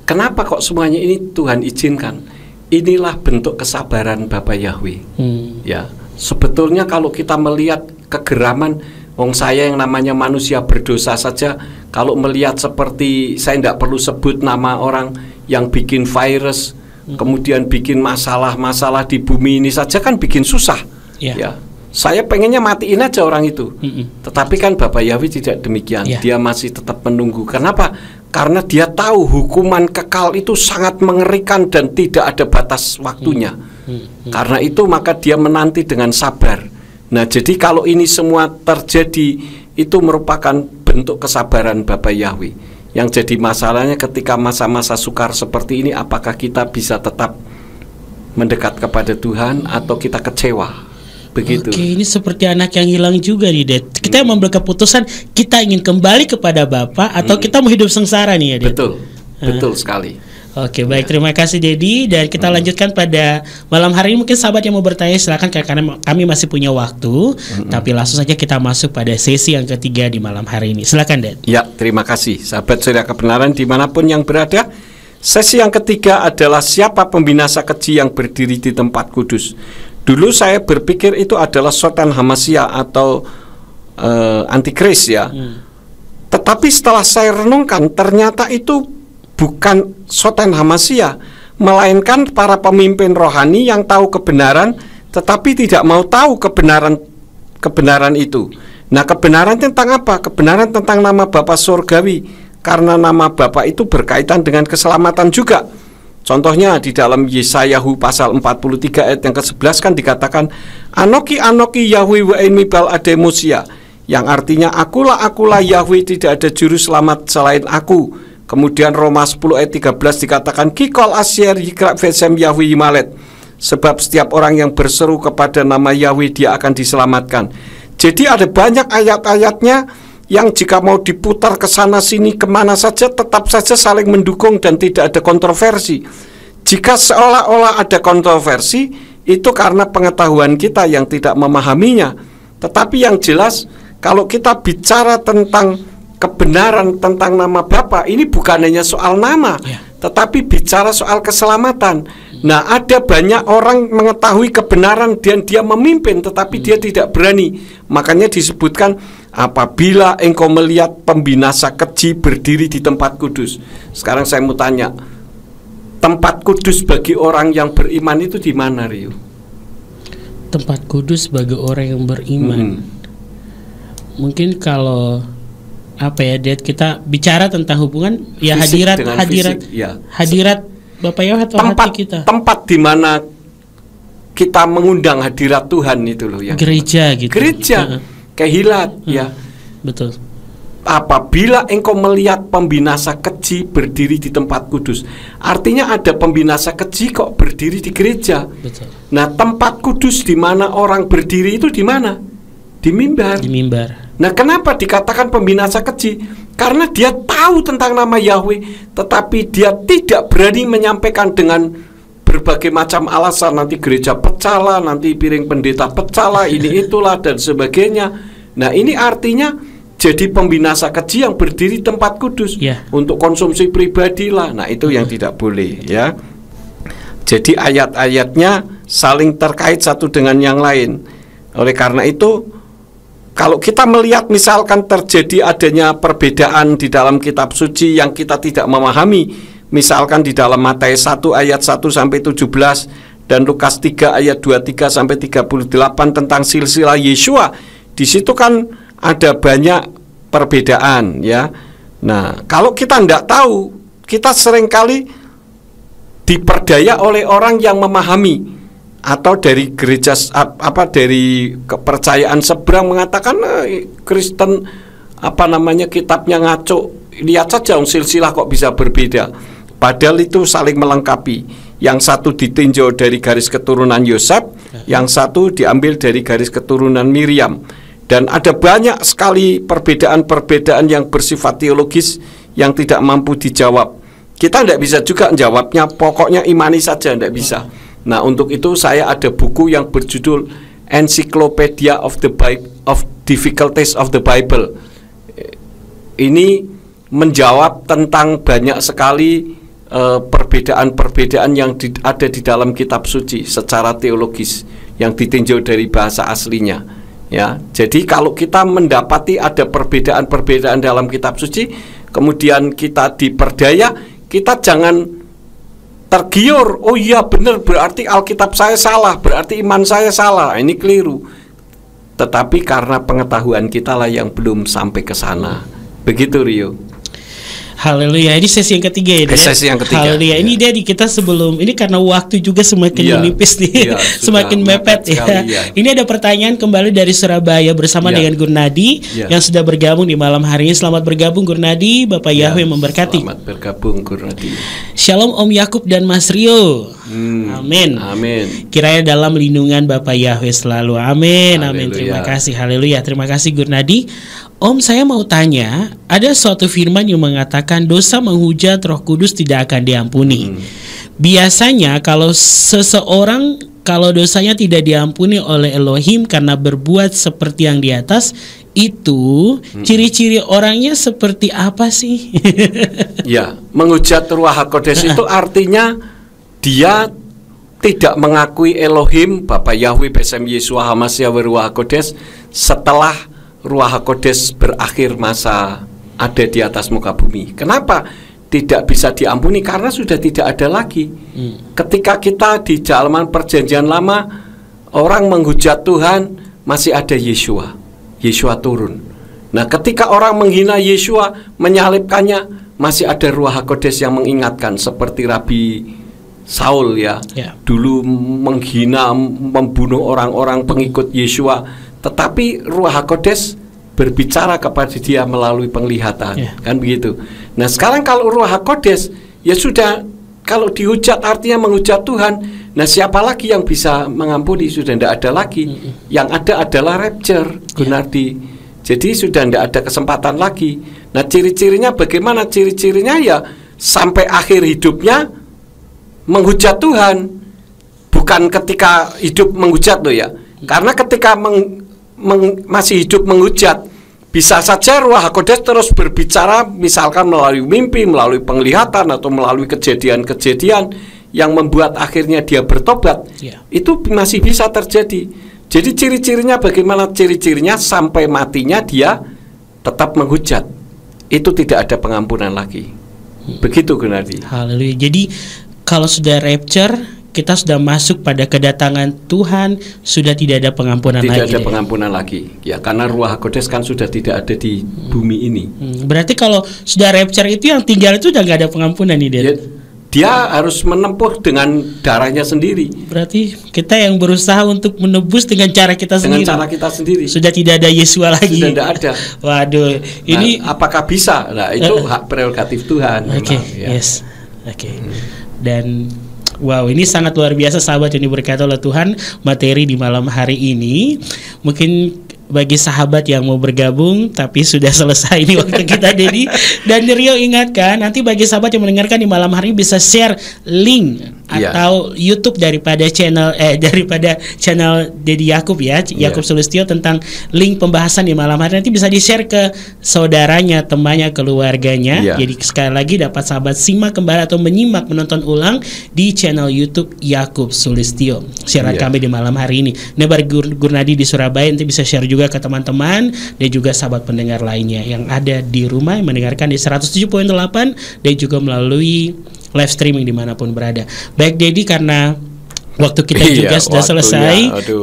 kenapa kok semuanya ini Tuhan izinkan? Inilah bentuk kesabaran Bapak Yahweh. Ya, sebetulnya kalau kita melihat kegeraman, wong saya yang namanya manusia berdosa saja, kalau melihat seperti saya tidak perlu sebut nama orang yang bikin virus, kemudian bikin masalah-masalah di bumi ini saja kan bikin susah. Ya, saya pengennya matiin aja orang itu. Tetapi kan Bapak Yahweh tidak demikian. Dia masih tetap menunggu. Kenapa? Karena dia tahu hukuman kekal itu sangat mengerikan dan tidak ada batas waktunya. Karena itu maka dia menanti dengan sabar. Nah, jadi kalau ini semua terjadi, itu merupakan bentuk kesabaran Bapak Yahweh. Yang jadi masalahnya ketika masa-masa sukar seperti ini, apakah kita bisa tetap mendekat kepada Tuhan atau kita kecewa? Begitu. Oke, ini seperti anak yang hilang juga nih, Dad. Kita yang mengambil keputusan, kita ingin kembali kepada Bapa atau kita mau hidup sengsara nih ya, Dad. Betul sekali. Oke, baik, terima kasih Dedi. Dan kita lanjutkan pada malam hari ini. Mungkin sahabat yang mau bertanya silakan, karena kami masih punya waktu. Tapi langsung saja kita masuk pada sesi yang ketiga di malam hari ini. Silakan, Dad. Ya, terima kasih sahabat Surya Kebenaran dimanapun yang berada. Sesi yang ketiga adalah siapa pembinasa keji yang berdiri di tempat kudus. Dulu saya berpikir itu adalah Sotan Hamasia atau Antikris ya. Tetapi setelah saya renungkan, ternyata itu bukan Sotan Hamasia, melainkan para pemimpin rohani yang tahu kebenaran tetapi tidak mau tahu kebenaran itu. Nah, kebenaran tentang apa? Kebenaran tentang nama Bapa Surgawi, karena nama Bapa itu berkaitan dengan keselamatan juga. Contohnya di dalam Yesayahu pasal 43 ayat yang ke-11 kan dikatakan, Anoki Yahweh wa mibal ademusia, yang artinya akulah Yahweh, tidak ada juru selamat selain aku. Kemudian Roma 10 ayat 13 dikatakan, Kikol asyer yikrak vesem Yahweh yimalet, sebab setiap orang yang berseru kepada nama Yahweh dia akan diselamatkan. Jadi ada banyak ayat-ayatnya yang jika mau diputar ke sana sini kemana saja tetap saja saling mendukung dan tidak ada kontroversi. Jika seolah-olah ada kontroversi, itu karena pengetahuan kita yang tidak memahaminya. Tetapi yang jelas, kalau kita bicara tentang kebenaran tentang nama Bapa, ini bukan hanya soal nama, tetapi bicara soal keselamatan. Nah, ada banyak orang mengetahui kebenaran dan dia memimpin, tetapi dia tidak berani. Makanya disebutkan, apabila engkau melihat pembinasa keji berdiri di tempat kudus. Sekarang saya mau tanya, tempat kudus bagi orang yang beriman itu di mana, Rio? Tempat kudus bagi orang yang beriman. Mungkin kalau apa ya, Dad, kita bicara tentang hubungan ya fisik hadirat Bapak Yahweh atau hati kita. Tempat di mana kita mengundang hadirat Tuhan itu loh yang gereja gitu. Gereja. Kehilat ya. Betul. Apabila engkau melihat pembinasa keji berdiri di tempat kudus, artinya ada pembinasa keji kok berdiri di gereja. Betul. Nah, tempat kudus di mana orang berdiri itu di mana? Di mimbar. Di mimbar. Nah, kenapa dikatakan pembinasa keji? Karena dia tahu tentang nama Yahweh, tetapi dia tidak berani menyampaikan dengan berbagai macam alasan. Nanti gereja pecah lah, nanti piring pendeta pecah lah, ini itulah dan sebagainya. Nah, ini artinya jadi pembinasa keji yang berdiri tempat kudus untuk konsumsi pribadi lah. Nah, itu yang tidak boleh, ya. Jadi ayat-ayatnya saling terkait satu dengan yang lain. Oleh karena itu, kalau kita melihat misalkan terjadi adanya perbedaan di dalam kitab suci yang kita tidak memahami, misalkan di dalam Matius 1 ayat 1 sampai 17 dan Lukas 3 ayat 23 sampai 38 tentang silsilah Yesua, di situ kan ada banyak perbedaan, ya. Nah, kalau kita tidak tahu, kita seringkali diperdaya oleh orang yang memahami, atau dari gereja dari kepercayaan seberang mengatakan Kristen kitabnya ngaco. Lihat saja silsilah kok bisa berbeda. Padahal itu saling melengkapi. Yang satu ditinjau dari garis keturunan Yosef, yang satu diambil dari garis keturunan Miriam. Dan ada banyak sekali perbedaan-perbedaan yang bersifat teologis yang tidak mampu dijawab. Kita tidak bisa juga menjawabnya, pokoknya imani saja, tidak bisa. Nah, untuk itu saya ada buku yang berjudul Encyclopedia of Difficulties of the Bible. Ini menjawab tentang banyak sekali perbedaan-perbedaan yang ada di dalam kitab suci secara teologis yang ditinjau dari bahasa aslinya. Ya, jadi kalau kita mendapati ada perbedaan-perbedaan dalam kitab suci, kemudian kita diperdaya, kita jangan tergiur. Oh iya benar, berarti Alkitab saya salah, berarti iman saya salah. Ini keliru. Tetapi karena pengetahuan kita lah yang belum sampai ke sana. Begitu, Rio. Haleluya. Ini sesi yang ketiga ya. Sesi yang ketiga. Haleluya. Ini dari kita sebelum ini karena waktu juga semakin menipis nih, semakin mepet ya. Ini ada pertanyaan kembali dari Surabaya bersama dengan Gurnadi yang sudah bergabung di malam hari ini. Selamat bergabung Gurnadi. Bapak Yahweh memberkati. Selamat bergabung Gurnadi. Shalom Om Yakub dan Mas Rio. Amin. Amin. Kiranya dalam lindungan Bapak Yahweh selalu. Amin. Amin. Terima kasih. Haleluya. Terima kasih Gurnadi. Om, saya mau tanya, ada suatu firman yang mengatakan dosa menghujat Roh Kudus tidak akan diampuni. Biasanya kalau seseorang kalau dosanya tidak diampuni oleh Elohim karena berbuat seperti yang di atas, itu ciri-ciri orangnya seperti apa sih? Ya, menghujat Ruach HaKodes itu artinya dia tidak mengakui Elohim, Bapa Yahweh, Besem Yeshua HaMashiach Ruach HaKodes setelah Ruach HaKodes berakhir masa ada di atas muka bumi. Kenapa tidak bisa diampuni? Karena sudah tidak ada lagi. Ketika kita di zaman perjanjian lama, orang menghujat Tuhan, masih ada Yeshua. Yeshua turun. Nah, ketika orang menghina Yeshua, menyalibkannya, masih ada Ruach HaKodes yang mengingatkan, seperti Rabi Saul ya. Dulu menghina, membunuh orang-orang pengikut Yeshua. Tetapi Ruach HaKodes berbicara kepada dia melalui penglihatan, kan begitu. Nah, sekarang kalau Ruach HaKodes ya sudah, kalau dihujat artinya menghujat Tuhan. Nah, siapa lagi yang bisa mengampuni? Sudah tidak ada lagi. Yang ada adalah rapture, Gunardi. Jadi sudah tidak ada kesempatan lagi. Nah, ciri-cirinya bagaimana? Ciri-cirinya ya sampai akhir hidupnya menghujat Tuhan. Bukan ketika hidup menghujat loh ya. Karena ketika masih hidup menghujat, bisa saja Ruach HaKodes terus berbicara, misalkan melalui mimpi, melalui penglihatan, atau melalui kejadian-kejadian yang membuat akhirnya dia bertobat. Itu masih bisa terjadi. Jadi ciri-cirinya bagaimana? Ciri-cirinya sampai matinya dia tetap menghujat. Itu tidak ada pengampunan lagi. Begitu Gunardi. Haleluya. Jadi kalau sudah rapture, kita sudah masuk pada kedatangan Tuhan, sudah tidak ada pengampunan lagi. Tidak ada pengampunan lagi. Ya, karena Ruach HaKodes kan sudah tidak ada di bumi ini. Berarti kalau sudah rapture itu yang tinggal itu udah gak ada pengampunan nih, ya, dia harus menempuh dengan darahnya sendiri. Berarti kita yang berusaha untuk menebus dengan cara kita sendiri. Dengan cara kita sendiri. Sudah tidak ada Yeshua lagi. Sudah tidak ada. Waduh, ini apakah bisa? Nah, itu hak prerogatif Tuhan. Oke, Dan wow, ini sangat luar biasa sahabat yang diberkati oleh Tuhan. Materi di malam hari ini mungkin bagi sahabat yang mau bergabung tapi sudah selesai nih waktu kita Dedi dan Rio ingatkan nanti bagi sahabat yang mendengarkan di malam hari bisa share link atau YouTube daripada channel Dedi Yakub ya, Yakub Sulistyo, tentang link pembahasan di malam hari, nanti bisa di-share ke saudaranya, temannya, keluarganya. Jadi sekali lagi dapat sahabat simak kembali atau menonton ulang di channel YouTube Yakub Sulistyo siaran kami di malam hari ini. Nebar Gurnadi di Surabaya nanti bisa share juga ke teman-teman dan juga sahabat pendengar lainnya yang ada di rumah yang mendengarkan di 107.8 dan juga melalui live streaming dimanapun berada. Baik Dedi, karena waktu kita juga sudah selesai,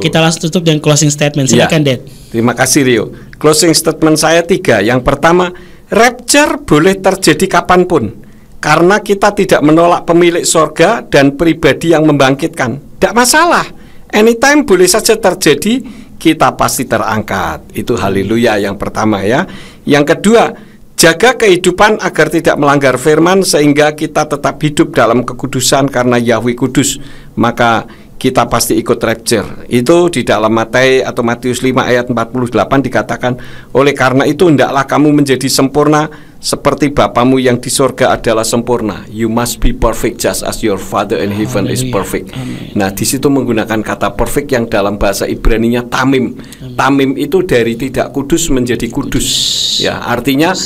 kita langsung tutup dengan closing statement. Silakan Ded. Terima kasih Rio. Closing statement saya 3. Yang pertama, rapture boleh terjadi kapanpun, karena kita tidak menolak pemilik sorga dan pribadi yang membangkitkan. Tidak masalah, anytime boleh saja terjadi, kita pasti terangkat. Itu haleluya yang pertama ya. Yang kedua, jaga kehidupan agar tidak melanggar firman sehingga kita tetap hidup dalam kekudusan karena Yahweh kudus. Maka kita pasti ikut rapture. Itu di dalam Matius 5 ayat 48 dikatakan, oleh karena itu hendaklah kamu menjadi sempurna seperti Bapamu yang di sorga adalah sempurna. You must be perfect just as your Father in heaven is perfect. Nah, di situ menggunakan kata perfect yang dalam bahasa Ibrani-nya tamim. Tamim itu dari tidak kudus menjadi kudus. Ya, artinya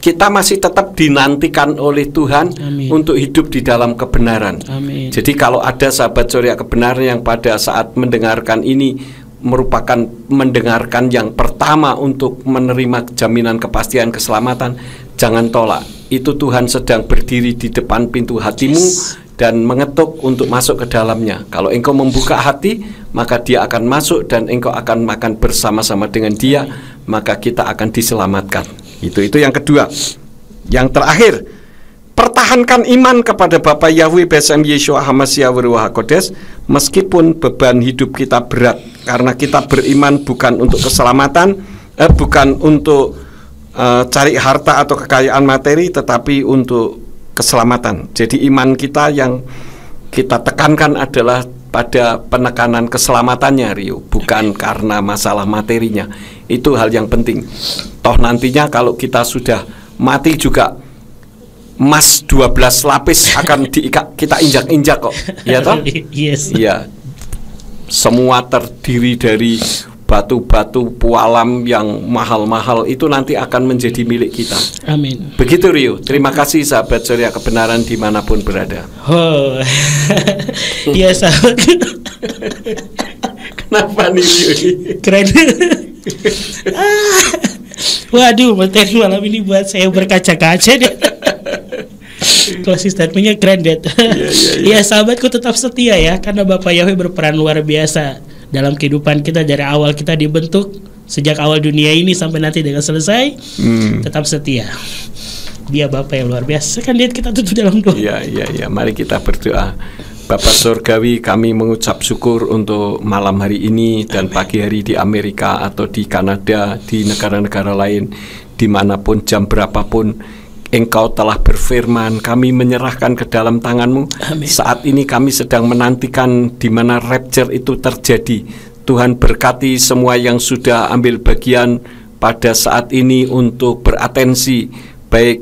kita masih tetap dinantikan oleh Tuhan untuk hidup di dalam kebenaran. Jadi kalau ada sahabat Surya Kebenaran yang pada saat mendengarkan ini merupakan mendengarkan yang pertama untuk menerima jaminan kepastian keselamatan, jangan tolak. Itu Tuhan sedang berdiri di depan pintu hatimu dan mengetuk untuk masuk ke dalamnya. Kalau engkau membuka hati, maka dia akan masuk dan engkau akan makan bersama-sama dengan dia, maka kita akan diselamatkan. Itu yang kedua. Yang terakhir, pertahankan iman kepada Bapa Yahweh Besem Yeshua Hamashiach Ruach HaKodesh meskipun beban hidup kita berat, karena kita beriman bukan untuk keselamatan, bukan untuk cari harta atau kekayaan materi, tetapi untuk keselamatan. Jadi iman kita yang kita tekankan adalah pada penekanan keselamatannya Rio, bukan karena masalah materinya. Itu hal yang penting. Toh nantinya kalau kita sudah mati juga emas 12 lapis akan kita injak-injak kok. Ya toh? Yes. Iya. Semua terdiri dari batu-batu pualam yang mahal-mahal itu nanti akan menjadi milik kita. Amin. Begitu Rio. Terima kasih sahabat Surya Kebenaran dimanapun berada. Oh, iya sahabat. Kenapa nih Rio? Keren. Waduh, materi malam ini buat saya berkaca-kaca deh. Closing statementnya keren deh. Iya sahabatku, tetap setia ya, karena Bapak Yahweh berperan luar biasa dalam kehidupan kita dari awal kita dibentuk, sejak awal dunia ini sampai nanti dengan selesai. Tetap setia. Dia Bapak yang luar biasa. Kan lihat kita tutup dalam doa. Iya. Mari kita berdoa. Bapak Surgawi, kami mengucap syukur untuk malam hari ini dan pagi hari di Amerika atau di Kanada, di negara-negara lain, dimanapun, jam berapapun Engkau telah berfirman, kami menyerahkan ke dalam tangan-Mu. Amin. Saat ini kami sedang menantikan di mana rapture itu terjadi. Tuhan berkati semua yang sudah ambil bagian pada saat ini untuk beratensi, baik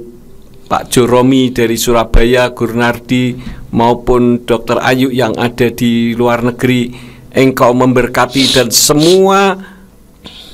Pak Joromi dari Surabaya, Gurnardi, maupun Dr. Ayu yang ada di luar negeri. Engkau memberkati dan semua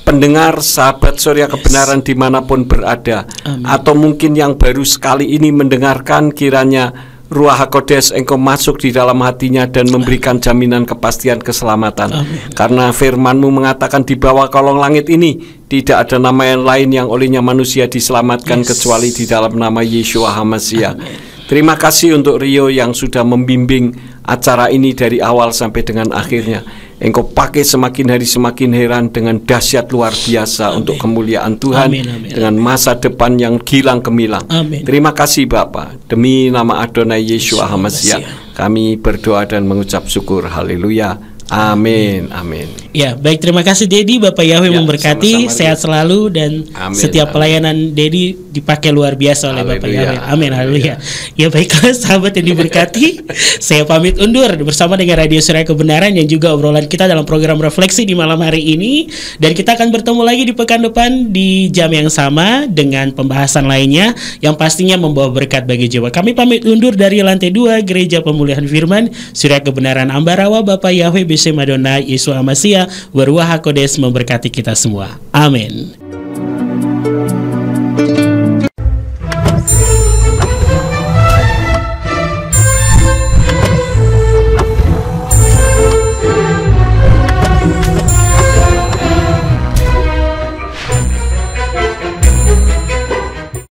pendengar sahabat Surya Kebenaran dimanapun berada. Amin. Atau mungkin yang baru sekali ini mendengarkan, kiranya Ruach HaKodesh Engkau masuk di dalam hatinya dan memberikan jaminan kepastian keselamatan. Amin. Karena firman-Mu mengatakan di bawah kolong langit ini tidak ada nama yang lain yang olehnya manusia diselamatkan kecuali di dalam nama Yeshua Hamashiach. Terima kasih untuk Rio yang sudah membimbing acara ini dari awal sampai dengan akhirnya. Engkau pakai semakin hari semakin heran dengan dahsyat luar biasa untuk kemuliaan Tuhan. Dengan masa depan yang gilang gemilang. Terima kasih Bapa. Demi nama Adonai Yeshua Hamashiach kami berdoa dan mengucap syukur. Haleluya. Amin, amin. Ya, baik, terima kasih Dedi, Bapak Yahweh Ya, memberkati, sama-sama, sehat selalu dan Amin, setiap amin. pelayanan Dedi dipakai luar biasa oleh Bapak Haleluya, Yahweh. Amin, haleluya. haleluya. Ya baiklah sahabat yang diberkati, saya pamit undur bersama dengan Radio Suara Kebenaran yang juga obrolan kita dalam program refleksi di malam hari ini, dan kita akan bertemu lagi di pekan depan di jam yang sama dengan pembahasan lainnya yang pastinya membawa berkat bagi jiwa. Kami pamit undur dari lantai 2 Gereja Pemulihan Firman Suara Kebenaran Ambarawa. Bapak Yahweh BC Madonna Yesus Amasia Waruah HaKodes memberkati kita semua. Amin.